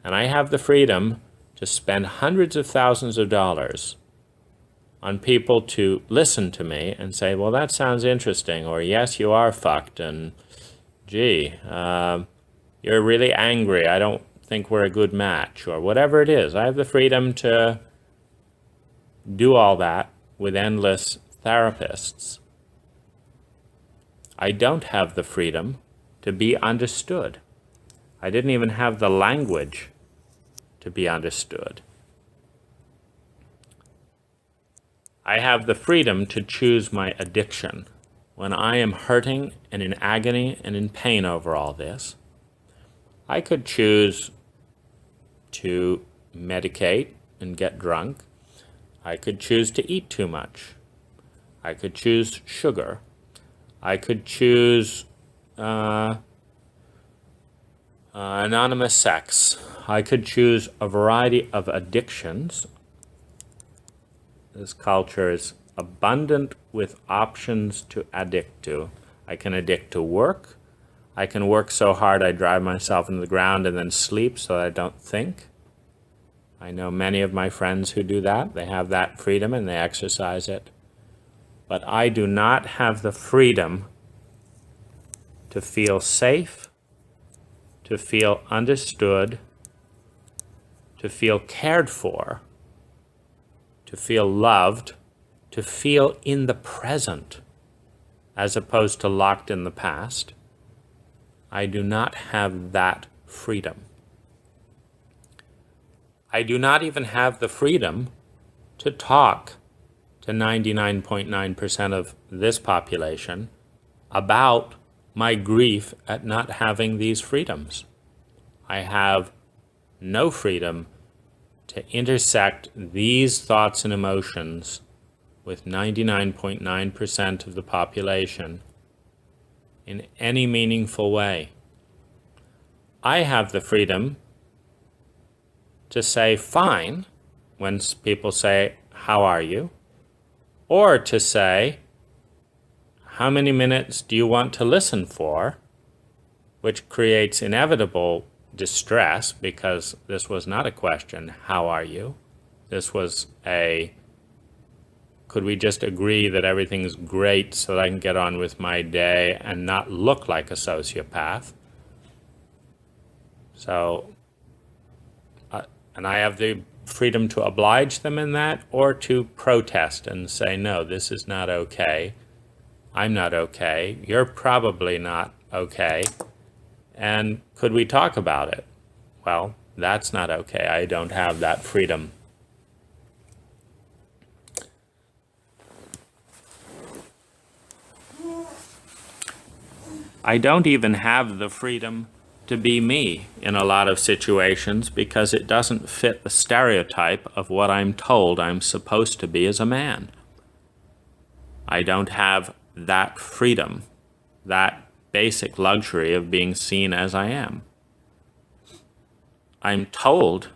Speaker 1: And I have the freedom to spend hundreds of thousands of dollars on people to listen to me and say, well, that sounds interesting, or yes, you are fucked, and gee, you're really angry, I don't think we're a good match, or whatever it is. I have the freedom to do all that with endless therapists. I don't have the freedom to be understood. I didn't even have the language to be understood. I have the freedom to choose my addiction. When I am hurting and in agony and in pain over all this, I could choose to medicate and get drunk. I could choose to eat too much. I could choose sugar. I could choose anonymous sex. I could choose a variety of addictions. This culture is abundant with options to addict to. I can addict to work. I can work so hard I drive myself into the ground and then sleep so that I don't think. I know many of my friends who do that. They have that freedom and they exercise it. But I do not have the freedom to feel safe, to feel understood, to feel cared for, to feel loved, to feel in the present, as opposed to locked in the past. I do not have that freedom. I do not even have the freedom to talk to 99.9% of this population about my grief at not having these freedoms. I have no freedom to intersect these thoughts and emotions with 99.9% of the population in any meaningful way. I have the freedom to say fine when people say, "How are you?" or to say, "How many minutes do you want to listen for?" which creates inevitable distress, because this was not a question, "How are you?" This was a, "Could we just agree that everything's great so that I can get on with my day and not look like a sociopath?" So, and I have the freedom to oblige them in that, or to protest and say, "No, this is not okay. I'm not okay. You're probably not okay. And could we talk about it?" Well, that's not okay. I don't have that freedom. I don't even have the freedom to be me in a lot of situations, because it doesn't fit the stereotype of what I'm told I'm supposed to be as a man. I don't have that freedom, that basic luxury of being seen as I am. I'm told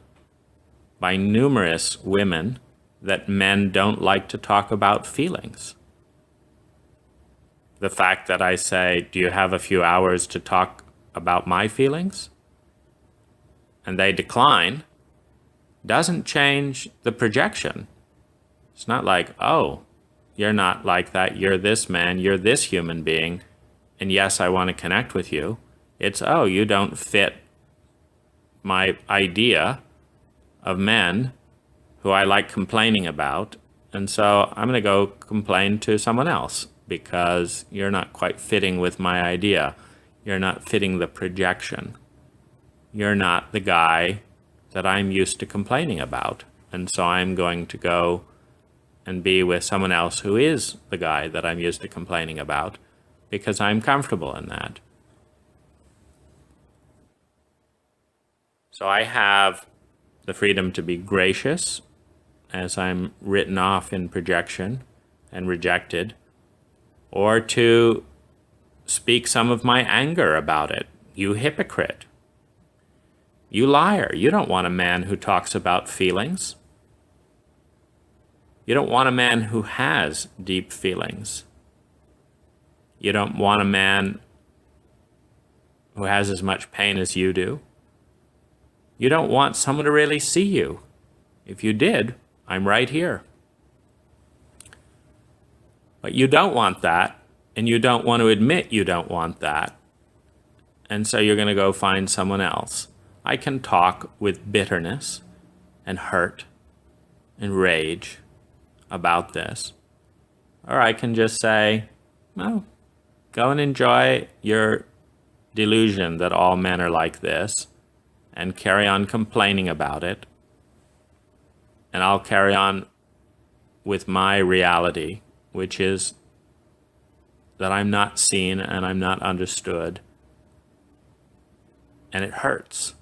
Speaker 1: by numerous women that men don't like to talk about feelings. The fact that I say, "Do you have a few hours to talk about my feelings?" and they decline, doesn't change the projection. It's not like, "Oh, you're not like that. You're this man. You're this human being. And yes, I want to connect with you." It's, "Oh, you don't fit my idea of men who I like complaining about. And so I'm going to go complain to someone else because you're not quite fitting with my idea. You're not fitting the projection. You're not the guy that I'm used to complaining about. And so I'm going to go and be with someone else who is the guy that I'm used to complaining about, because I'm comfortable in that." So I have the freedom to be gracious as I'm written off in projection and rejected, or to speak some of my anger about it. "You hypocrite. You liar. You don't want a man who talks about feelings. You don't want a man who has deep feelings. You don't want a man who has as much pain as you do. You don't want someone to really see you. If you did, I'm right here." But you don't want that, and you don't want to admit you don't want that. And so you're going to go find someone else. I can talk with bitterness and hurt and rage about this, Or I can just say, well, go and enjoy your delusion that all men are like this and carry on complaining about it. And I'll carry on with my reality, which is that I'm not seen and I'm not understood. And it hurts.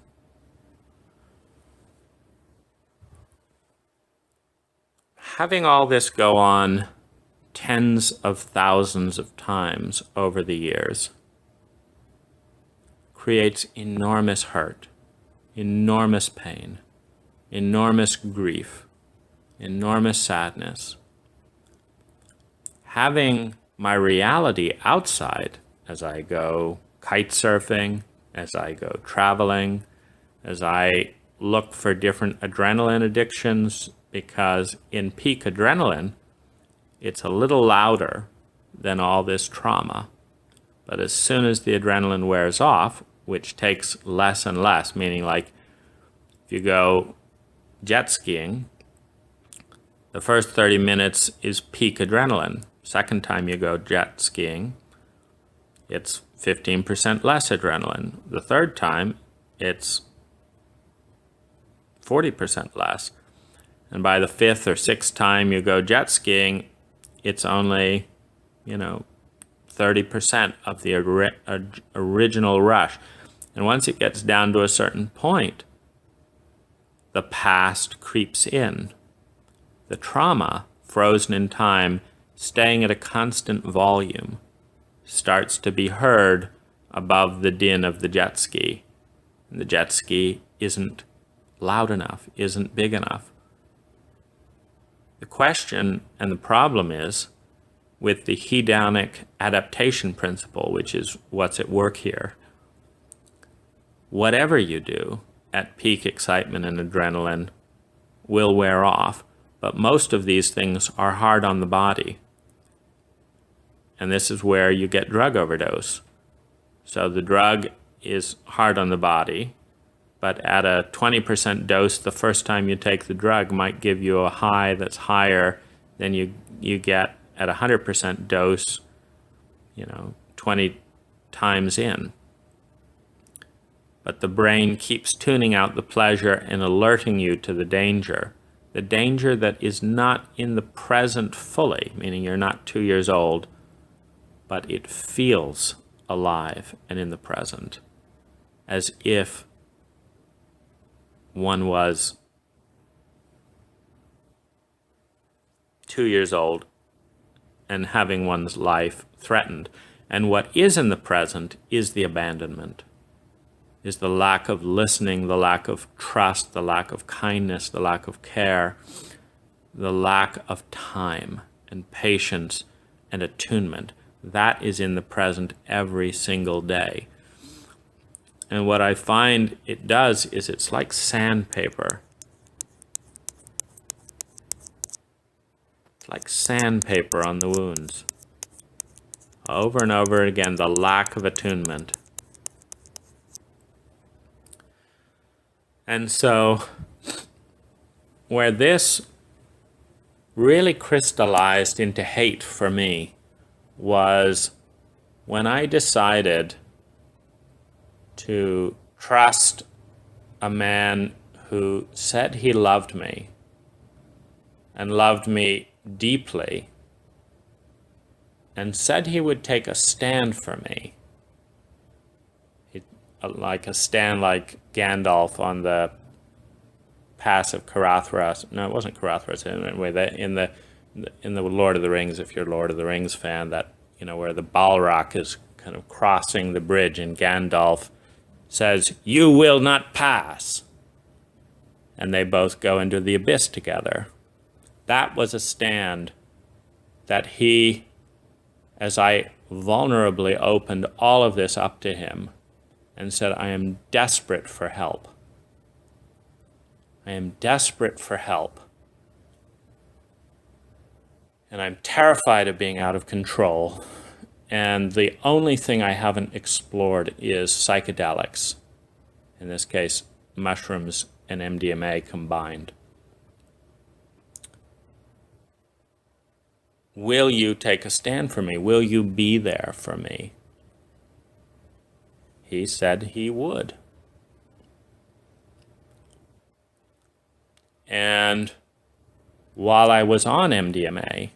Speaker 1: Having all this go on tens of thousands of times over the years creates enormous hurt, enormous pain, enormous grief, enormous sadness. Having my reality outside, as I go kite surfing, as I go traveling, as I look for different adrenaline addictions, because in peak adrenaline, it's a little louder than all this trauma. But as soon as the adrenaline wears off, which takes less and less, meaning like if you go jet skiing, the first 30 minutes is peak adrenaline. Second time you go jet skiing, it's 15% less adrenaline. The third time, it's 40% less. And by the fifth or sixth time you go jet skiing, it's only, 30% of the original rush. And once it gets down to a certain point, the past creeps in. The trauma, frozen in time, staying at a constant volume, starts to be heard above the din of the jet ski. And the jet ski isn't loud enough, isn't big enough. The question and the problem is, with the hedonic adaptation principle, which is what's at work here, whatever you do at peak excitement and adrenaline will wear off, but most of these things are hard on the body. And this is where you get drug overdose. So the drug is hard on the body, but at a 20% dose the first time you take the drug might give you a high that's higher than you get at a 100% dose, 20 times in. But the brain keeps tuning out the pleasure and alerting you to the danger that is not in the present fully, meaning you're not 2 years old, but it feels alive and in the present, as if one was 2 years old and having one's life threatened. And what is in the present is the abandonment, is the lack of listening, the lack of trust, the lack of kindness, the lack of care, the lack of time and patience and attunement. That is in the present every single day. And what I find it does is it's like sandpaper. It's like sandpaper on the wounds. Over and over again, the lack of attunement. And so, where this really crystallized into hate for me was when I decided to trust a man who said he loved me and loved me deeply and said he would take a stand for me. Like a stand like Gandalf on the pass of Karathras. No, it wasn't Karathras anyway. In the Lord of the Rings, if you're a Lord of the Rings fan, that where the Balrog is kind of crossing the bridge, and Gandalf says, "You will not pass," and they both go into the abyss together. That was a stand that he, as I vulnerably opened all of this up to him and said, "I am desperate for help. I am desperate for help. And I'm terrified of being out of control. And the only thing I haven't explored is psychedelics. In this case, mushrooms and MDMA combined." will you take a stand for me? Will you be there for me? He said he would. And while I was on MDMA,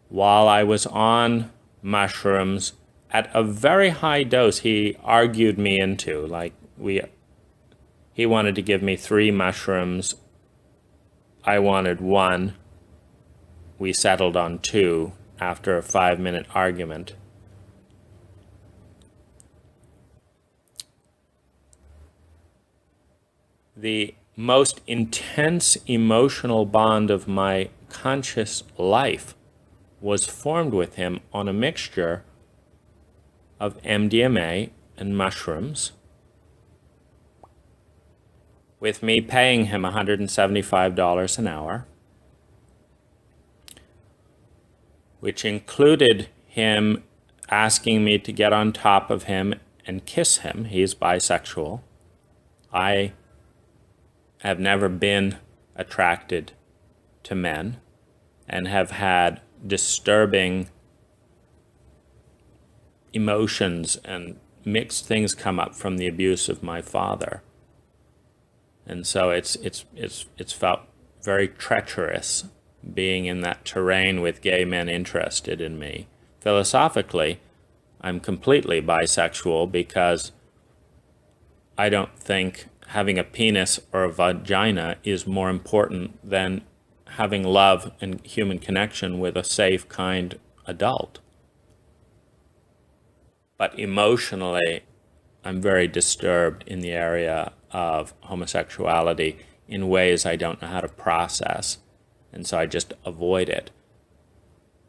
Speaker 1: while I was on mushrooms at a very high dose, he argued me into, he wanted to give me 3 mushrooms. I wanted 1. We settled on 2 after a 5-minute argument. The most intense emotional bond of my conscious life was formed with him on a mixture of MDMA and mushrooms, with me paying him $175 an hour, which included him asking me to get on top of him and kiss him. He's bisexual. I have never been attracted to men and have had disturbing emotions and mixed things come up from the abuse of my father. And so it's felt very treacherous being in that terrain with gay men interested in me. Philosophically, I'm completely bisexual because I don't think having a penis or a vagina is more important than having love and human connection with a safe, kind adult. But emotionally, I'm very disturbed in the area of homosexuality in ways I don't know how to process, and so I just avoid it.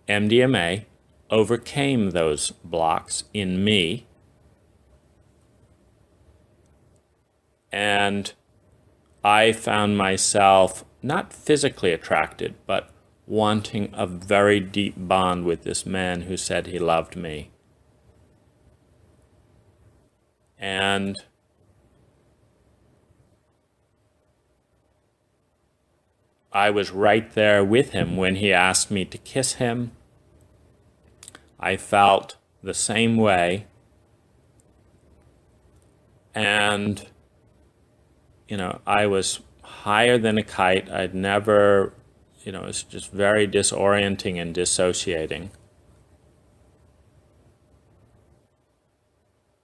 Speaker 1: MDMA overcame those blocks in me, and I found myself not physically attracted, but wanting a very deep bond with this man who said he loved me. And I was right there with him when he asked me to kiss him. I felt the same way. And, I was higher than a kite. I'd never, it was just very disorienting and dissociating.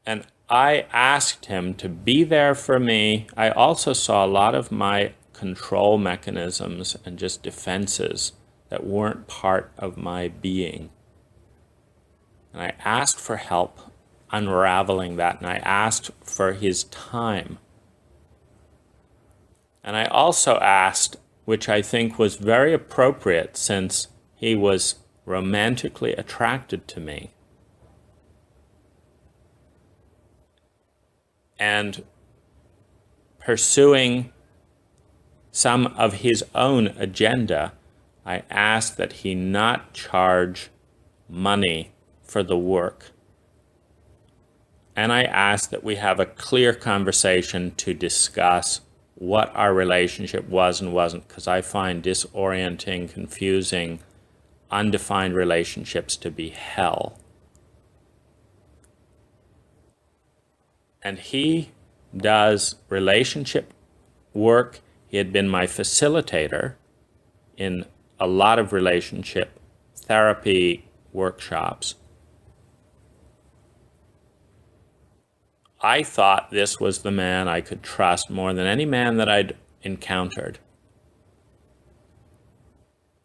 Speaker 1: And I asked him to be there for me. I also saw a lot of my control mechanisms and just defenses that weren't part of my being. And I asked for help unraveling that, and I asked for his time. And I also asked, which I think was very appropriate since he was romantically attracted to me, and pursuing some of his own agenda, I asked that he not charge money for the work. And I asked that we have a clear conversation to discuss what our relationship was and wasn't, because I find disorienting, confusing, undefined relationships to be hell. And he does relationship work. He had been my facilitator in a lot of relationship therapy workshops. I thought this was the man I could trust more than any man that I'd encountered.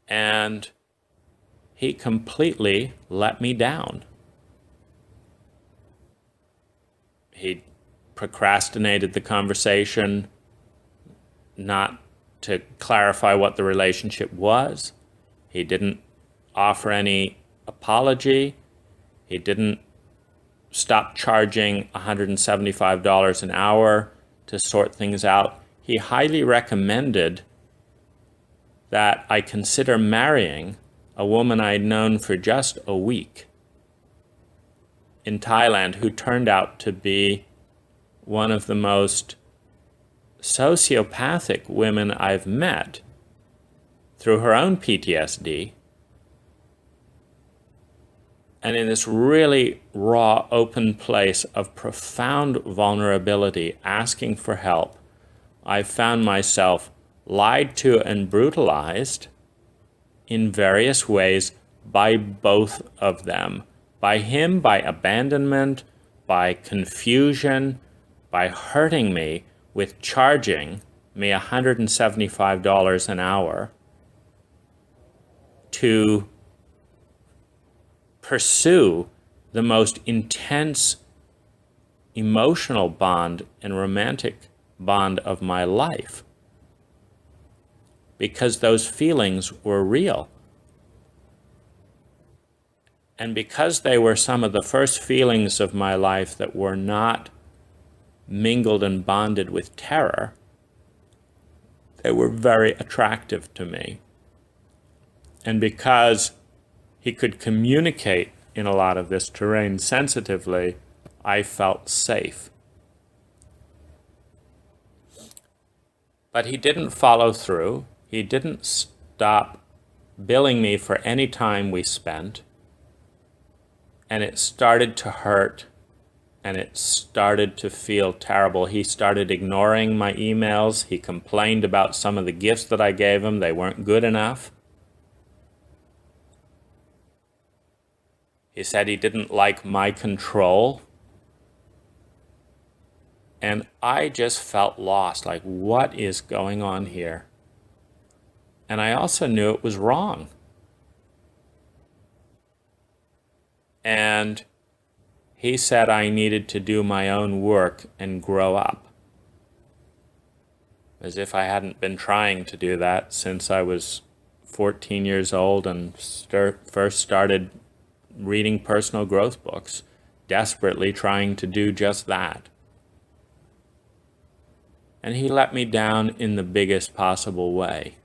Speaker 1: And he completely let me down. He procrastinated the conversation, not to clarify what the relationship was. He didn't offer any apology. He didn't stop charging $175 an hour to sort things out. He highly recommended that I consider marrying a woman I'd known for just a week in Thailand, who turned out to be one of the most sociopathic women I've met, through her own PTSD, And in this really raw, open place of profound vulnerability, asking for help, I found myself lied to and brutalized in various ways by both of them. By him, by abandonment, by confusion, by hurting me with charging me $175 an hour to pursue the most intense emotional bond and romantic bond of my life, because those feelings were real. And because they were some of the first feelings of my life that were not mingled and bonded with terror, they were very attractive to me. And because he could communicate in a lot of this terrain sensitively, I felt safe. But he didn't follow through. He didn't stop billing me for any time we spent. And it started to hurt, and it started to feel terrible. He started ignoring my emails. He complained about some of the gifts that I gave him. They weren't good enough. He said he didn't like my control. And I just felt lost, like, what is going on here? And I also knew it was wrong. And he said I needed to do my own work and grow up. As if I hadn't been trying to do that since I was 14 years old and first started reading personal growth books, desperately trying to do just that. And he let me down in the biggest possible way.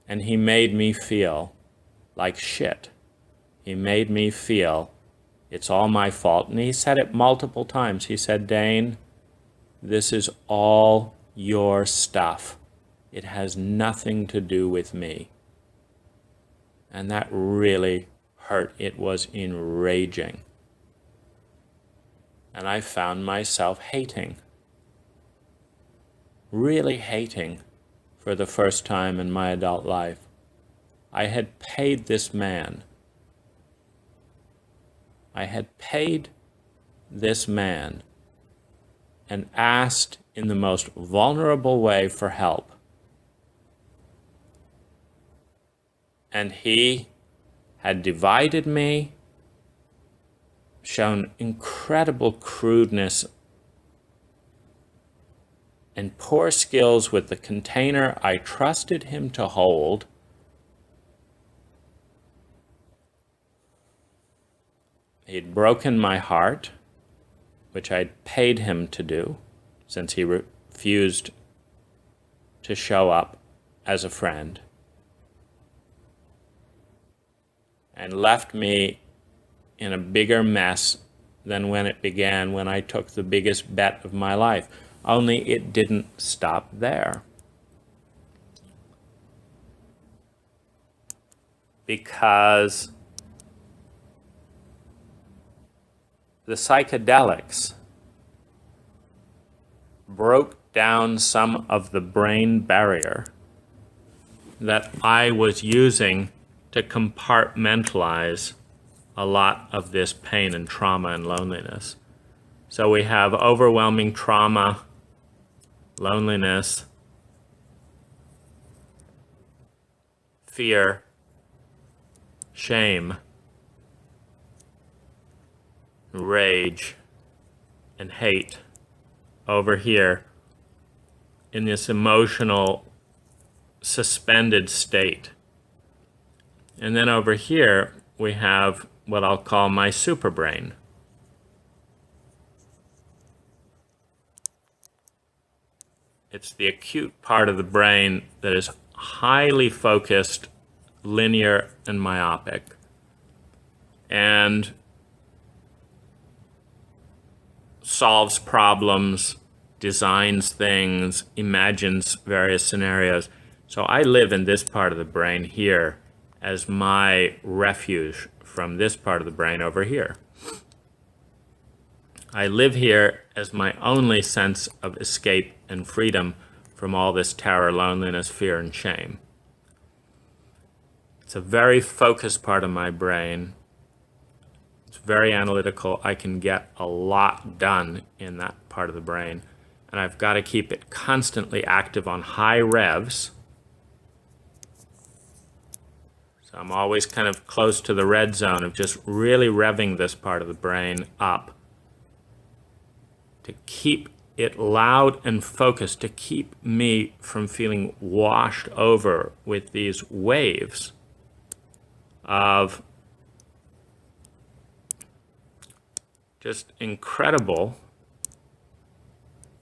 Speaker 1: And he made me feel like shit. He made me feel it's all my fault. And he said it multiple times. He said, Dane, this is all your stuff. It has nothing to do with me. And that really hurt. It was enraging. And I found myself hating. Really hating for the first time in my adult life. I had paid this man. I had paid this man and asked in the most vulnerable way for help. And he had divided me, shown incredible crudeness and poor skills with the container I trusted him to hold. He'd broken my heart, which I'd paid him to do, since he refused to show up as a friend, and left me in a bigger mess than when it began, when I took the biggest bet of my life. Only it didn't stop there. Because the psychedelics broke down some of the brain barrier that I was using to compartmentalize a lot of this pain and trauma and loneliness. So we have overwhelming trauma, loneliness, fear, shame, rage, and hate over here in this emotional suspended state. And then over here we have what I'll call my superbrain. It's the acute part of the brain that is highly focused, linear, and myopic. And solves problems, designs things, imagines various scenarios. So I live in this part of the brain here as my refuge from this part of the brain over here. I live here as my only sense of escape and freedom from all this terror, loneliness, fear, and shame. It's a very focused part of my brain. It's very analytical. I can get a lot done in that part of the brain. And I've got to keep it constantly active on high revs. So I'm always kind of close to the red zone of just really revving this part of the brain up to keep it loud and focused, to keep me from feeling washed over with these waves of just incredible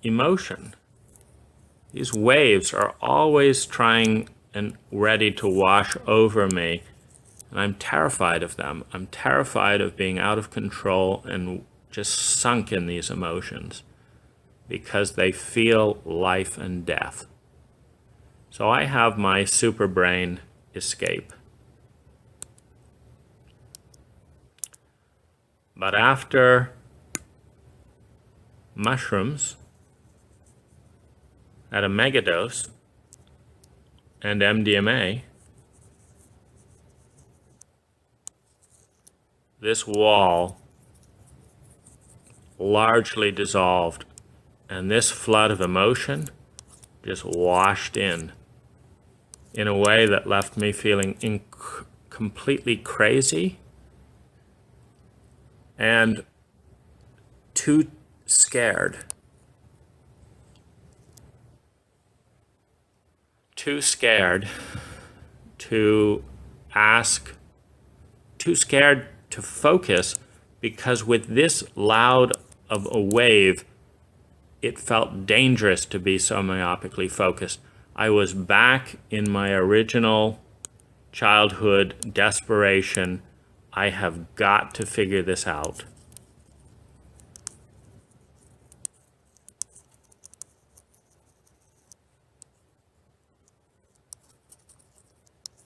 Speaker 1: emotion. These waves are always trying and ready to wash over me, and I'm terrified of them. I'm terrified of being out of control and just sunk in these emotions because they feel life and death. So I have my super brain escape. But after mushrooms at a megadose and MDMA, this wall largely dissolved, and this flood of emotion just washed in a way that left me feeling completely crazy and too scared. Too scared to ask, too scared to focus, because with this loud of a wave, it felt dangerous to be so myopically focused. I was back in my original childhood desperation. I have got to figure this out.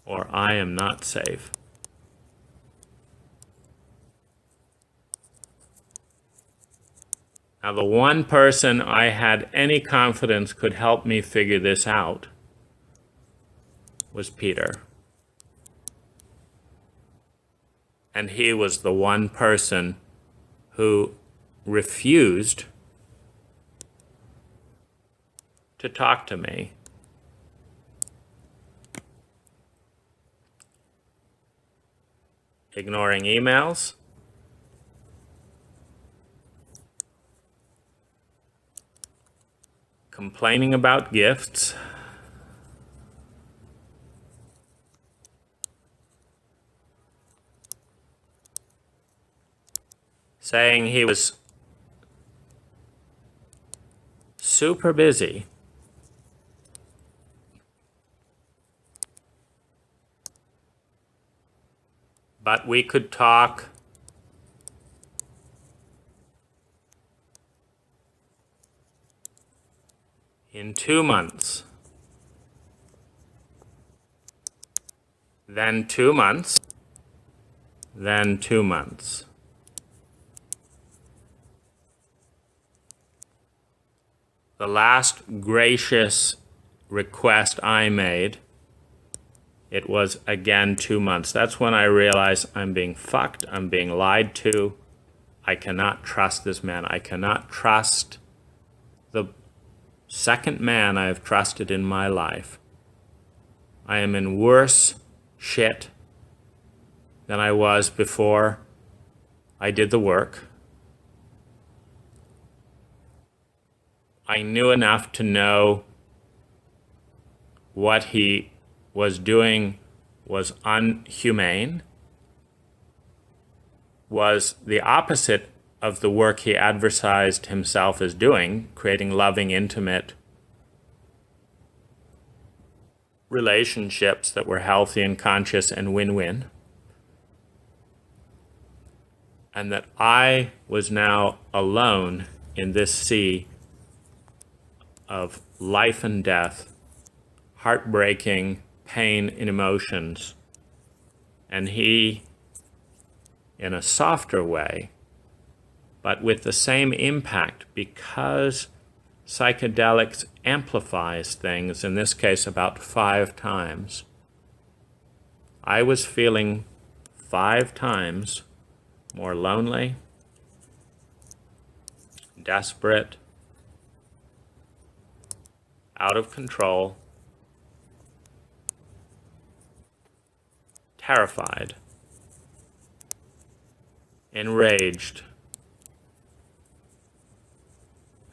Speaker 1: Or I am not safe. Now, the one person I had any confidence could help me figure this out was Peter. And he was the one person who refused to talk to me. Ignoring emails, complaining about gifts, saying he was super busy, but we could talk in 2 months, then 2 months, then 2 months. The last gracious request I made, it was again 2 months. That's when I realized I'm being fucked, I'm being lied to. I cannot trust this man. I cannot trust the second man I have trusted in my life. I am in worse shit than I was before I did the work. I knew enough to know what he was doing was unhumane, was the opposite of the work he advertised himself as doing, creating loving, intimate relationships that were healthy and conscious and win-win. And that I was now alone in this sea of life and death, heartbreaking pain and emotions. And he in a softer way, but with the same impact, because psychedelics amplifies things, in this case about 5 times. I was feeling 5 times more lonely, desperate, out of control, terrified, enraged.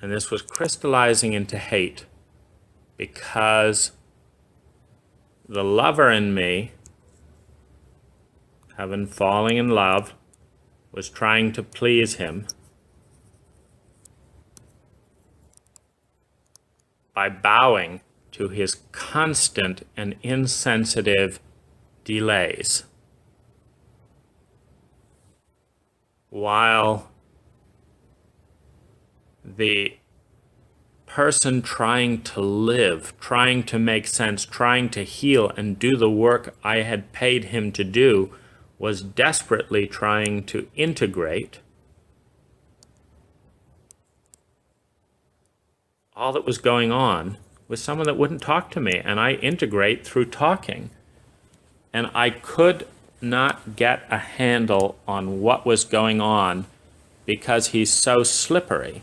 Speaker 1: And this was crystallizing into hate, because the lover in me, having fallen in love, was trying to please him by bowing to his constant and insensitive delays, while the person trying to live, trying to make sense, trying to heal and do the work I had paid him to do, was desperately trying to integrate all that was going on with someone that wouldn't talk to me, and I integrate through talking. And I could not get a handle on what was going on because he's so slippery.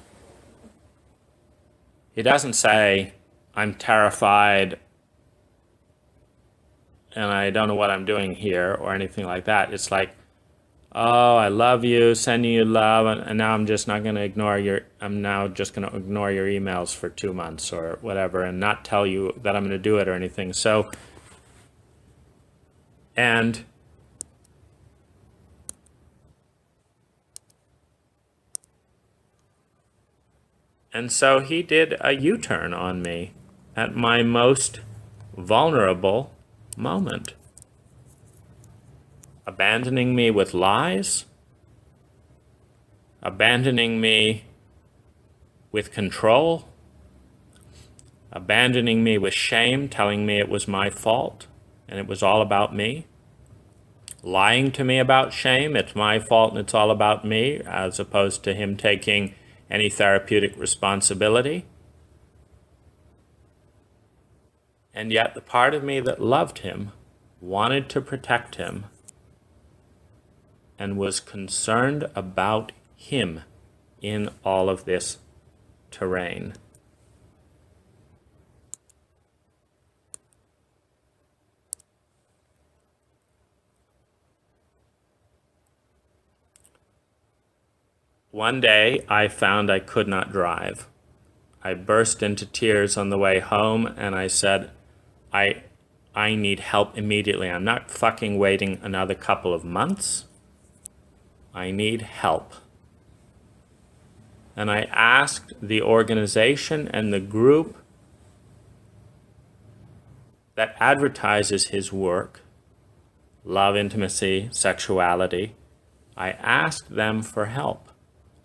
Speaker 1: He doesn't say, I'm terrified and I don't know what I'm doing here, or anything like that. It's like, oh, I love you, sending you love, and now I'm just not going to ignore I'm now just going to ignore your emails for 2 months or whatever, and not tell you that I'm going to do it or anything. So, and so he did a U-turn on me at my most vulnerable moment, abandoning me with lies, abandoning me with control, abandoning me with shame, telling me it was my fault and it was all about me, lying to me about shame, it's my fault and it's all about me, as opposed to him taking any therapeutic responsibility. And yet the part of me that loved him, wanted to protect him, and was concerned about him in all of this terrain. One day I found I could not drive. I burst into tears on the way home, and I said, I need help immediately. I'm not fucking waiting another couple of months. I need help. And I asked the organization and the group that advertises his work, love, intimacy, sexuality, I asked them for help.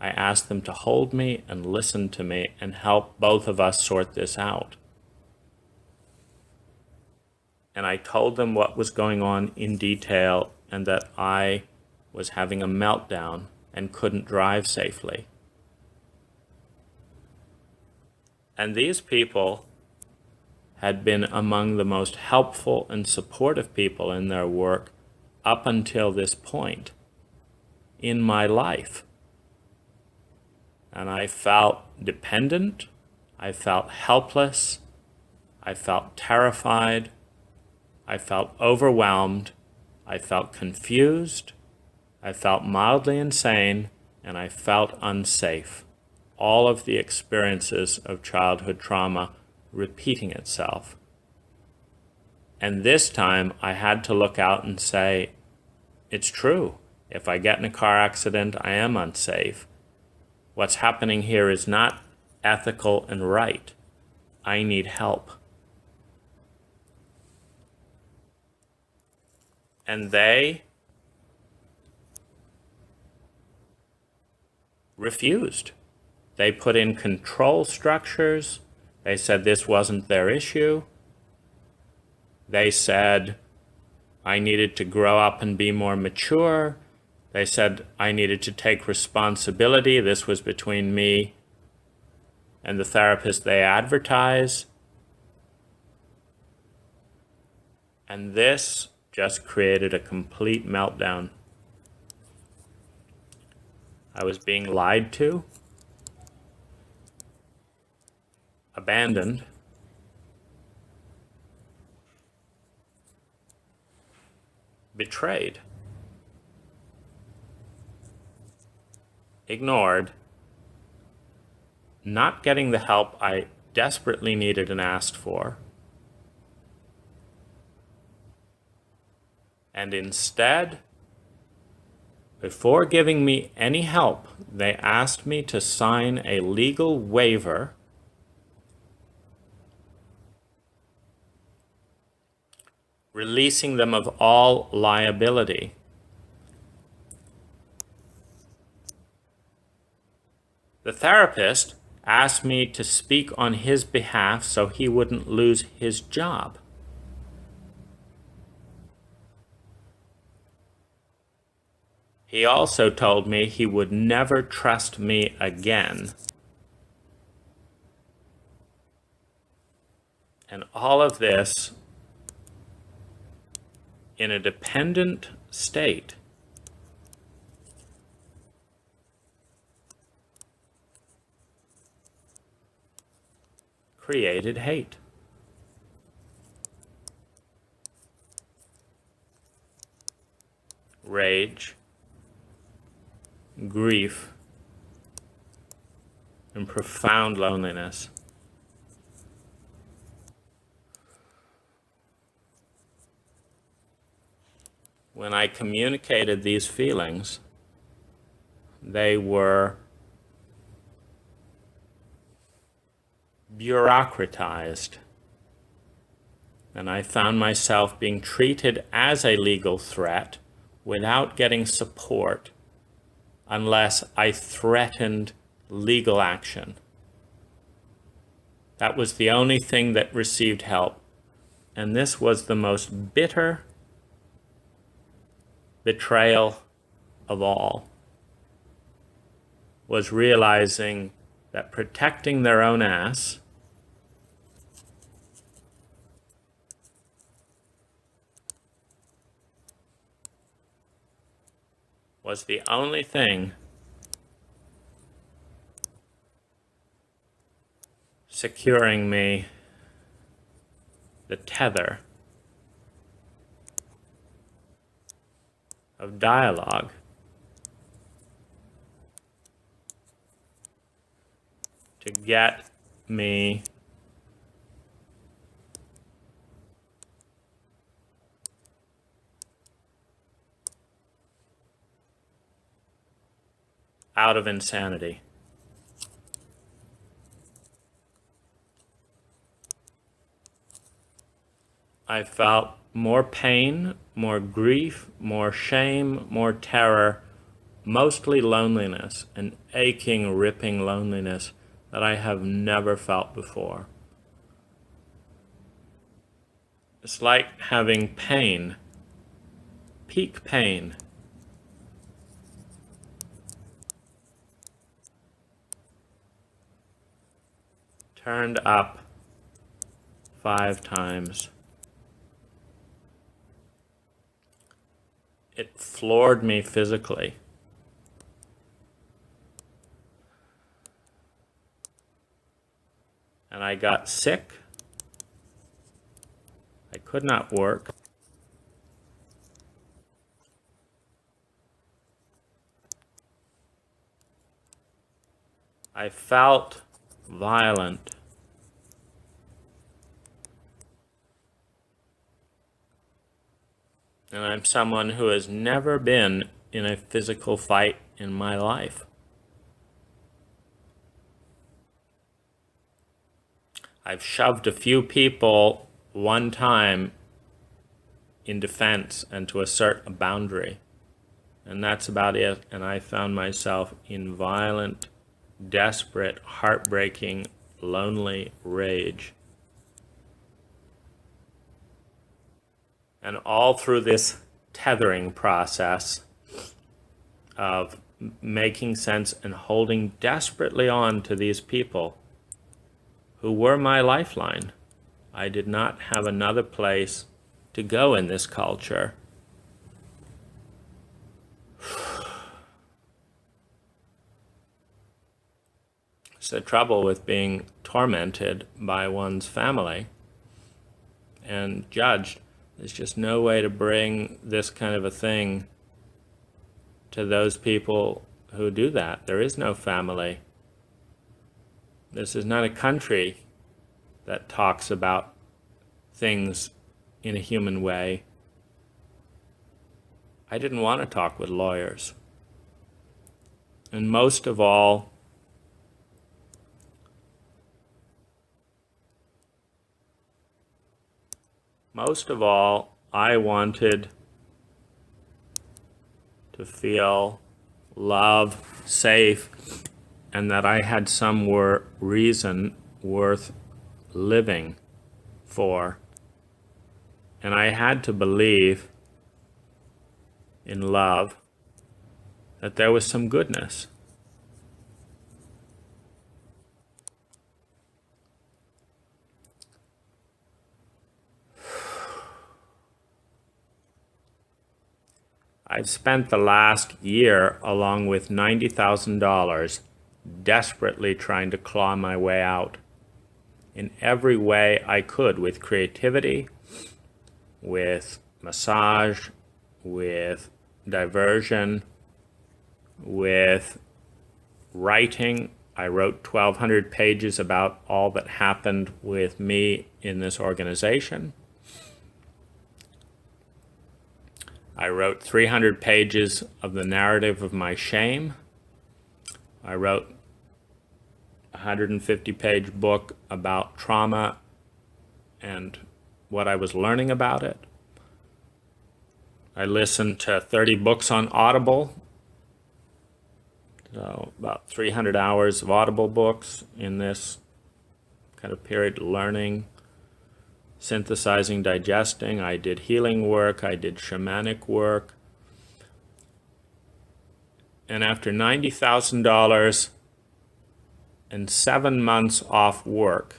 Speaker 1: I asked them to hold me and listen to me and help both of us sort this out. And I told them what was going on in detail, and that I was having a meltdown and couldn't drive safely. And these people had been among the most helpful and supportive people in their work up until this point in my life. And I felt dependent, I felt helpless, I felt terrified, I felt overwhelmed, I felt confused, I felt mildly insane, and I felt unsafe. All of the experiences of childhood trauma repeating itself. And this time I had to look out and say, it's true. If I get in a car accident, I am unsafe. What's happening here is not ethical and right. I need help. And they refused. They put in control structures. They said this wasn't their issue. They said I needed to grow up and be more mature. They said I needed to take responsibility. This was between me and the therapist they advertise. And this just created a complete meltdown. I was being lied to, abandoned, betrayed, ignored, not getting the help I desperately needed and asked for. And instead, before giving me any help, they asked me to sign a legal waiver releasing them of all liability. The therapist asked me to speak on his behalf so he wouldn't lose his job. He also told me he would never trust me again. And all of this in a dependent state. Created hate. Rage, grief, and profound loneliness. When I communicated these feelings, they were bureaucratized, and I found myself being treated as a legal threat without getting support unless I threatened legal action. That was the only thing that received help, and this was the most bitter betrayal of all, was realizing that protecting their own ass was the only thing securing me the tether of dialogue. To get me out of insanity. I felt more pain, more grief, more shame, more terror, mostly loneliness, an aching, ripping loneliness that I have never felt before. It's like having pain, peak pain. Turned up 5 times. It floored me physically. And I got sick. I could not work. I felt violent. And I'm someone who has never been in a physical fight in my life. I've shoved a few people one time in defense and to assert a boundary. And that's about it. And I found myself in violent, desperate, heartbreaking, lonely rage. And all through this tethering process, of making sense and holding desperately on to these people who were my lifeline. I did not have another place to go in this culture. It's the trouble with being tormented by one's family and judged. There's just no way to bring this kind of a thing to those people who do that. There is no family. This is not a country that talks about things in a human way. I didn't want to talk with lawyers. And most of all, I wanted to feel love, safe, and that I had some reason worth living for. And I had to believe in love that there was some goodness. I've spent the last year, along with $90,000, desperately trying to claw my way out in every way I could, with creativity, with massage, with diversion, with writing. I wrote 1,200 pages about all that happened with me in this organization. I wrote 300 pages of the narrative of my shame. I wrote a 150-page book about trauma and what I was learning about it. I listened to 30 books on Audible, so about 300 hours of Audible books in this kind of period, learning, synthesizing, digesting. I did healing work, I did shamanic work. And after $90,000 and 7 months off work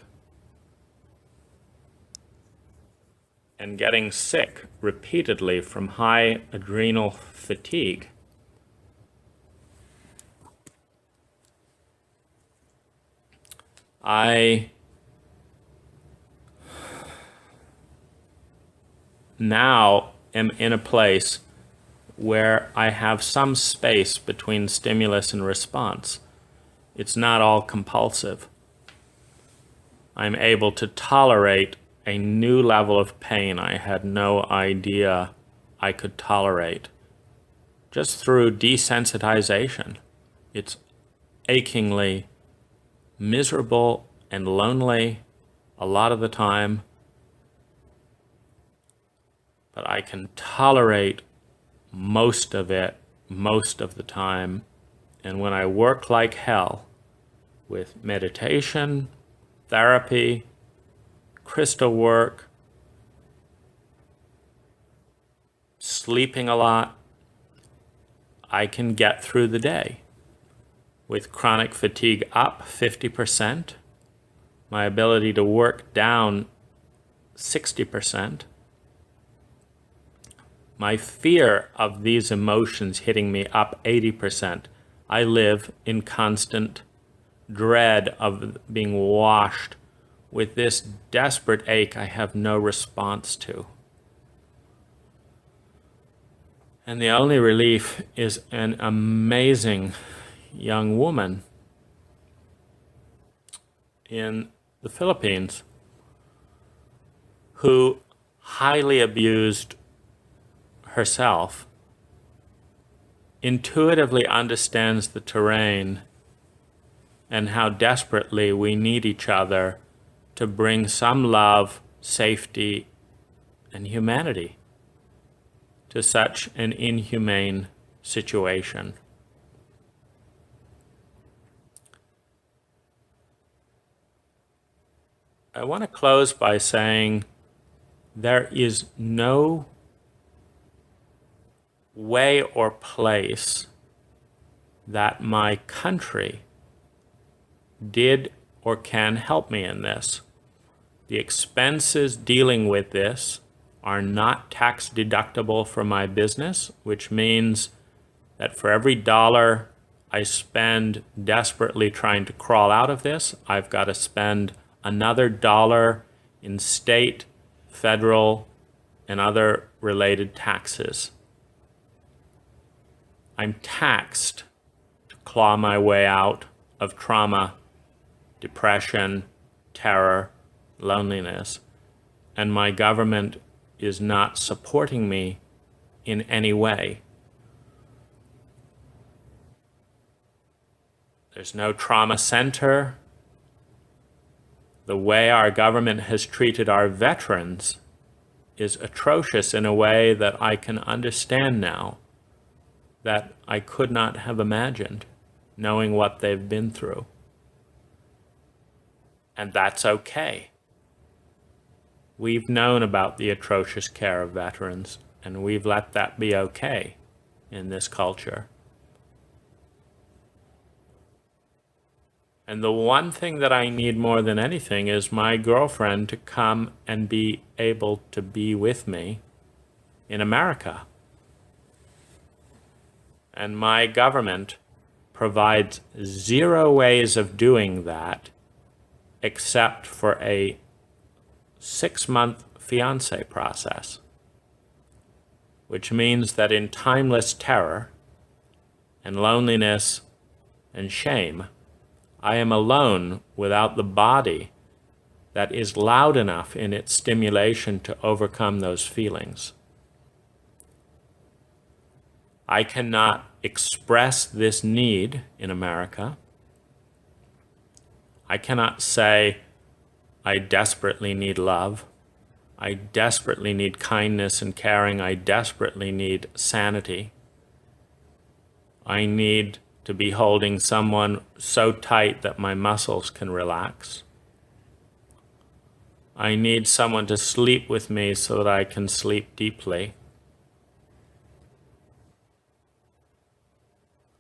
Speaker 1: and getting sick repeatedly from high adrenal fatigue, I now am in a place where I have some space between stimulus and response. It's not all compulsive. I'm able to tolerate a new level of pain I had no idea I could tolerate, just through desensitization. It's achingly miserable and lonely a lot of the time, but I can tolerate most of it most of the time. And when I work like hell with meditation, therapy, crystal work, sleeping a lot, I can get through the day. With chronic fatigue up 50%, my ability to work down 60%, my fear of these emotions hitting me up 80%. I live in constant dread of being washed with this desperate ache I have no response to. And the only relief is an amazing young woman in the Philippines who highly abused herself, intuitively understands the terrain and how desperately we need each other to bring some love, safety, and humanity to such an inhumane situation. I want to close by saying there is no way or place that my country did or can help me in this. The expenses dealing with this are not tax deductible for my business, which means that for every dollar I spend desperately trying to crawl out of this, I've got to spend another dollar in state, federal, and other related taxes. I'm taxed to claw my way out of trauma, depression, terror, loneliness, and my government is not supporting me in any way. There's no trauma center. The way our government has treated our veterans is atrocious in a way that I can understand now, that I could not have imagined, knowing what they've been through. And that's okay. We've known about the atrocious care of veterans, and we've let that be okay in this culture. And the one thing that I need more than anything is my girlfriend to come and be able to be with me in America. And my government provides zero ways of doing that except for a 6-month fiancé process, which means that in timeless terror and loneliness and shame, I am alone without the body that is loud enough in its stimulation to overcome those feelings. I cannot express this need in America. I cannot say, I desperately need love. I desperately need kindness and caring. I desperately need sanity. I need to be holding someone so tight that my muscles can relax. I need someone to sleep with me so that I can sleep deeply.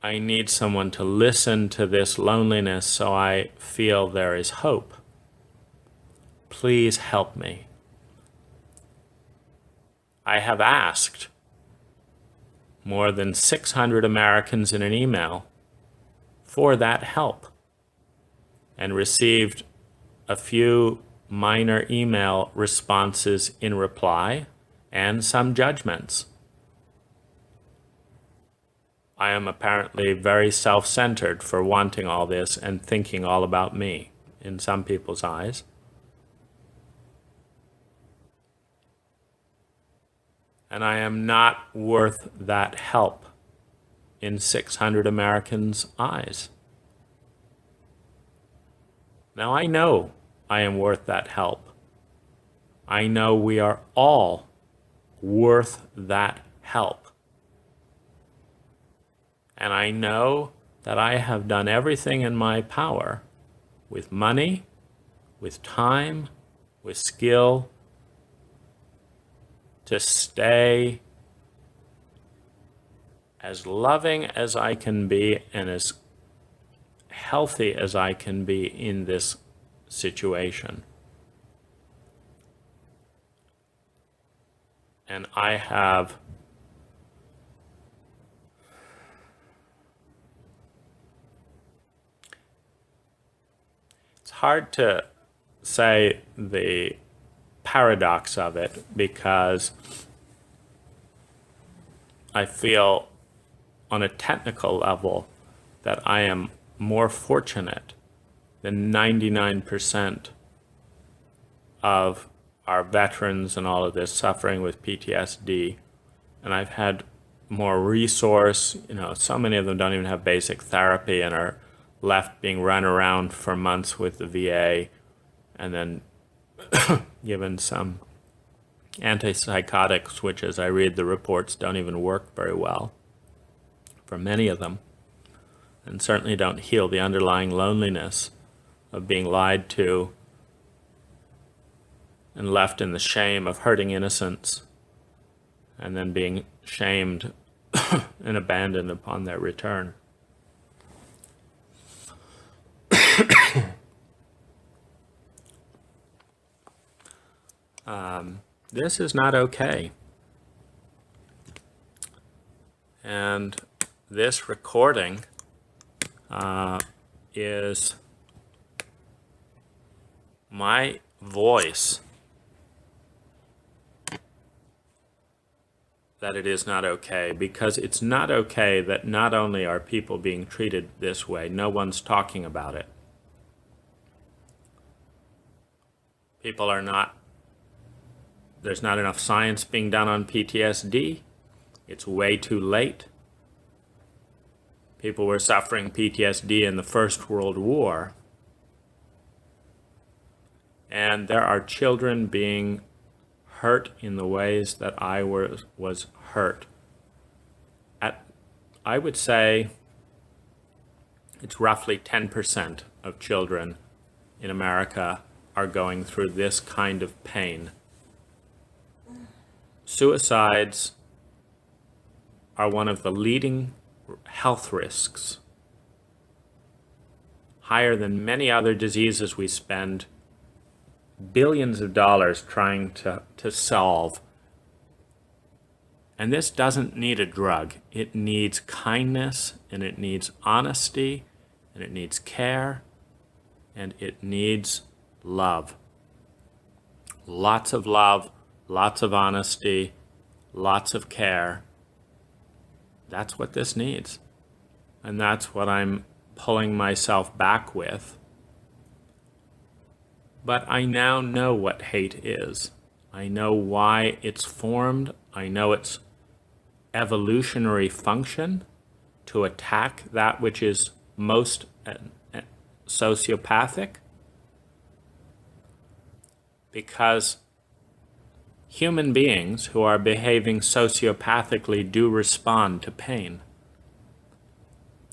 Speaker 1: I need someone to listen to this loneliness so I feel there is hope. Please help me. I have asked more than 600 Americans in an email for that help and received a few minor email responses in reply and some judgments. I am apparently very self-centered for wanting all this and thinking all about me in some people's eyes. And I am not worth that help in 600 Americans' eyes. Now I know I am worth that help. I know we are all worth that help. And I know that I have done everything in my power with money, with time, with skill, to stay as loving as I can be and as healthy as I can be in this situation. And I have it's hard to say the paradox of it because I feel on a technical level that I am more fortunate than 99% of our veterans and all of this suffering with PTSD. And I've had more resource, so many of them don't even have basic therapy and are left being run around for months with the VA and then given some antipsychotics, which as I read the reports don't even work very well for many of them, and certainly don't heal the underlying loneliness of being lied to and left in the shame of hurting innocents and then being shamed and abandoned upon their return. This is not okay. And this recording is my voice that it is not okay, because it's not okay that not only are people being treated this way, no one's talking about it. People are not, there's not enough science being done on PTSD. It's way too late. People were suffering PTSD in the First World War. And there are children being hurt in the ways that I was hurt. I would say it's roughly 10% of children in America are going through this kind of pain. Suicides are one of the leading health risks, higher than many other diseases we spend billions of dollars trying to solve. And this doesn't need a drug. It needs kindness, and it needs honesty, and it needs care, and it needs love. Lots of love, lots of honesty, lots of care. That's what this needs. And that's what I'm pulling myself back with. But I now know what hate is. I know why it's formed. I know its evolutionary function to attack that which is most sociopathic. Because human beings who are behaving sociopathically do respond to pain.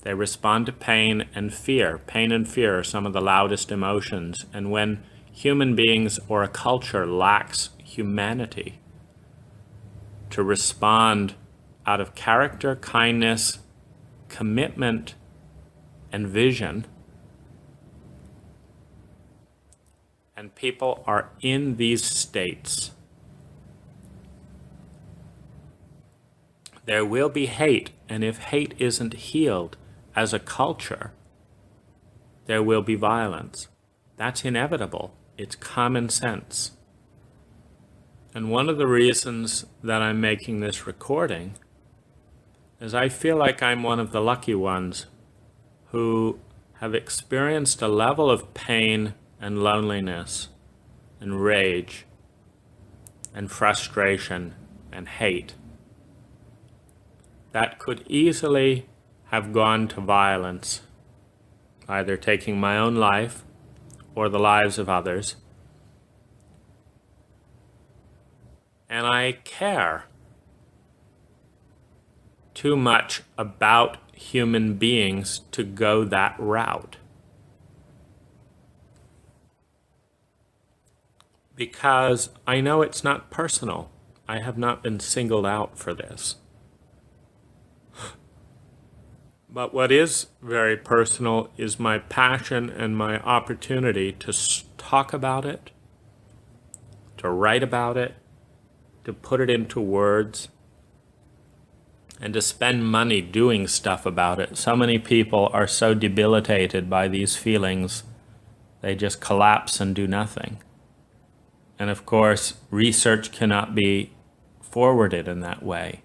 Speaker 1: They respond to pain and fear. Pain and fear are some of the loudest emotions. And when human beings or a culture lacks humanity to respond out of character, kindness, commitment, and vision, and people are in these states, there will be hate, and if hate isn't healed as a culture, there will be violence. That's inevitable. It's common sense. And one of the reasons that I'm making this recording is I feel like I'm one of the lucky ones who have experienced a level of pain and loneliness and rage and frustration and hate that could easily have gone to violence, either taking my own life or the lives of others. And I care too much about human beings to go that route. Because I know it's not personal. I have not been singled out for this. But what is very personal is my passion and my opportunity to talk about it, to write about it, to put it into words, and to spend money doing stuff about it. So many people are so debilitated by these feelings, they just collapse and do nothing. And of course, research cannot be forwarded in that way.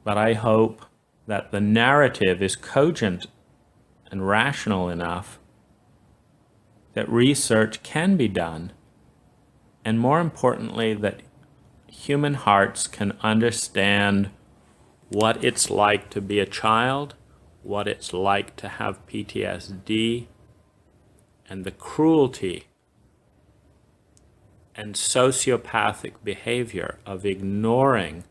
Speaker 1: But I hope that the narrative is cogent and rational enough that research can be done, and more importantly, that human hearts can understand what it's like to be a child, what it's like to have PTSD, and the cruelty and sociopathic behavior of ignoring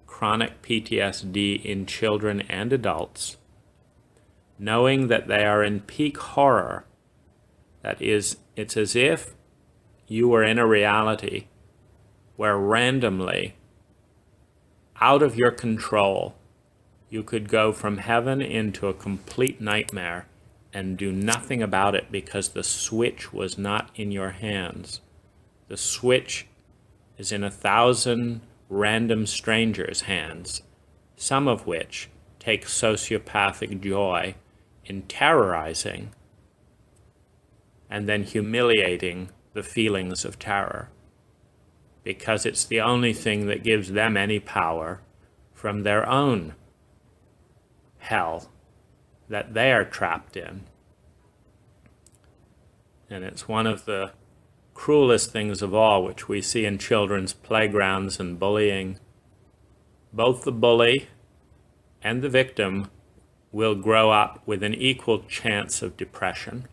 Speaker 1: chronic PTSD in children and adults, knowing that they are in peak horror. That is, it's as if you were in a reality where randomly, out of your control, you could go from heaven into a complete nightmare and do nothing about it because the switch was not in your hands. The switch is in 1,000 random strangers' hands, some of which take sociopathic joy in terrorizing and then humiliating the feelings of terror, because it's the only thing that gives them any power from their own hell that they are trapped in. And it's one of the cruelest things of all, which we see in children's playgrounds and bullying. Both the bully and the victim will grow up with an equal chance of depression,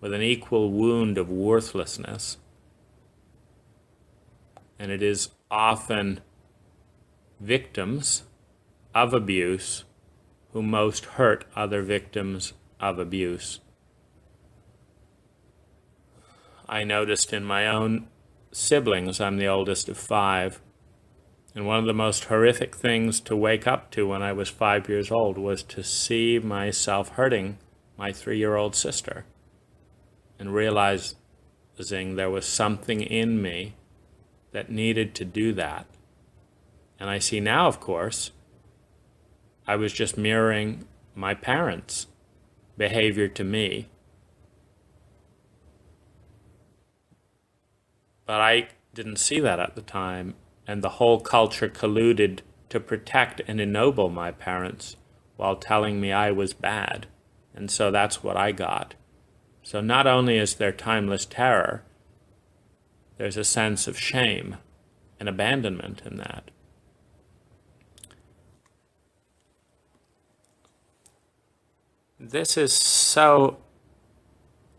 Speaker 1: with an equal wound of worthlessness. And it is often victims of abuse who most hurt other victims of abuse. I noticed in my own siblings, I'm the oldest of 5, and one of the most horrific things to wake up to when I was 5 years old was to see myself hurting my 3-year-old sister and realizing there was something in me that needed to do that. And I see now, of course, I was just mirroring my parents' behavior to me. But I didn't see that at the time, and the whole culture colluded to protect and ennoble my parents while telling me I was bad. And so that's what I got. So not only is there timeless terror, there's a sense of shame and abandonment in that. This is so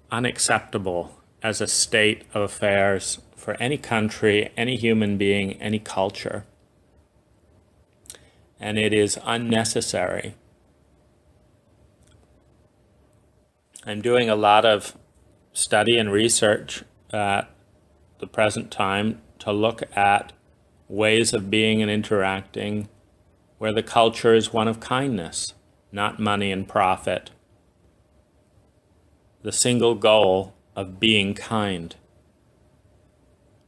Speaker 1: unacceptable as a state of affairs for any country, any human being, any culture. And it is unnecessary. I'm doing a lot of study and research at the present time to look at ways of being and interacting where the culture is one of kindness, not money and profit. The single goal of being kind.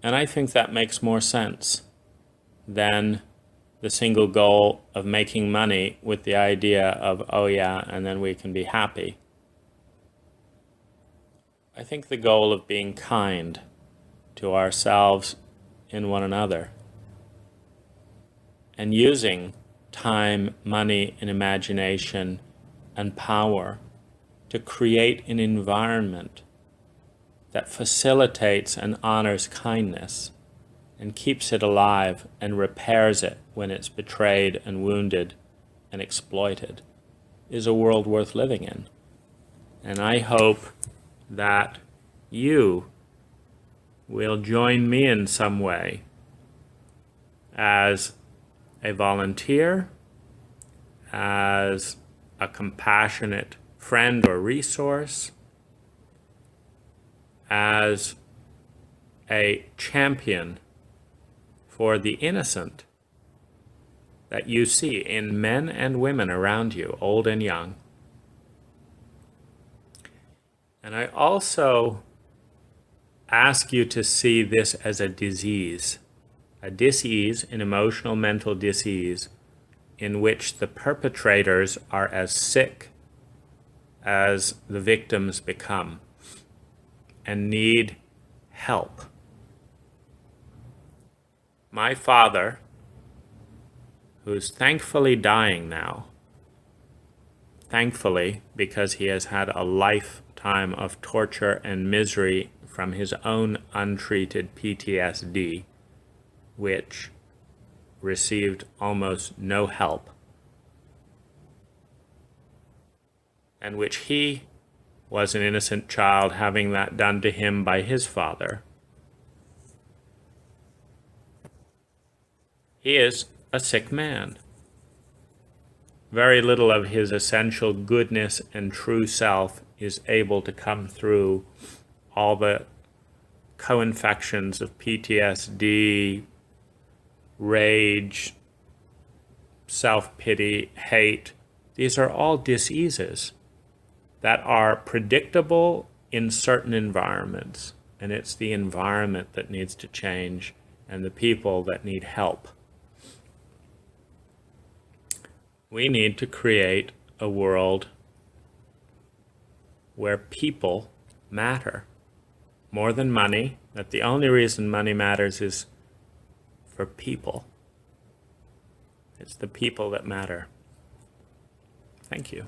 Speaker 1: And I think that makes more sense than the single goal of making money with the idea of, oh yeah, and then we can be happy. I think the goal of being kind to ourselves and one another, and using time, money, and imagination and power to create an environment that facilitates and honors kindness and keeps it alive and repairs it when it's betrayed and wounded and exploited, is a world worth living in. And I hope that you will join me in some way as a volunteer, as a compassionate friend or resource, as a champion for the innocent that you see in men and women around you, old and young. And I also ask you to see this as a disease, an emotional mental disease, in which the perpetrators are as sick as the victims become and need help. My father, who's thankfully dying now, thankfully because he has had a lifetime of torture and misery from his own untreated PTSD, which received almost no help, and which he was an innocent child having that done to him by his father. He is a sick man. Very little of his essential goodness and true self is able to come through all the co-infections of PTSD, rage, self-pity, hate. These are all diseases that are predictable in certain environments and it's the environment that needs to change and the people that need help. We need to create a world where people matter more than money, that the only reason money matters is for people. It's the people that matter. Thank you.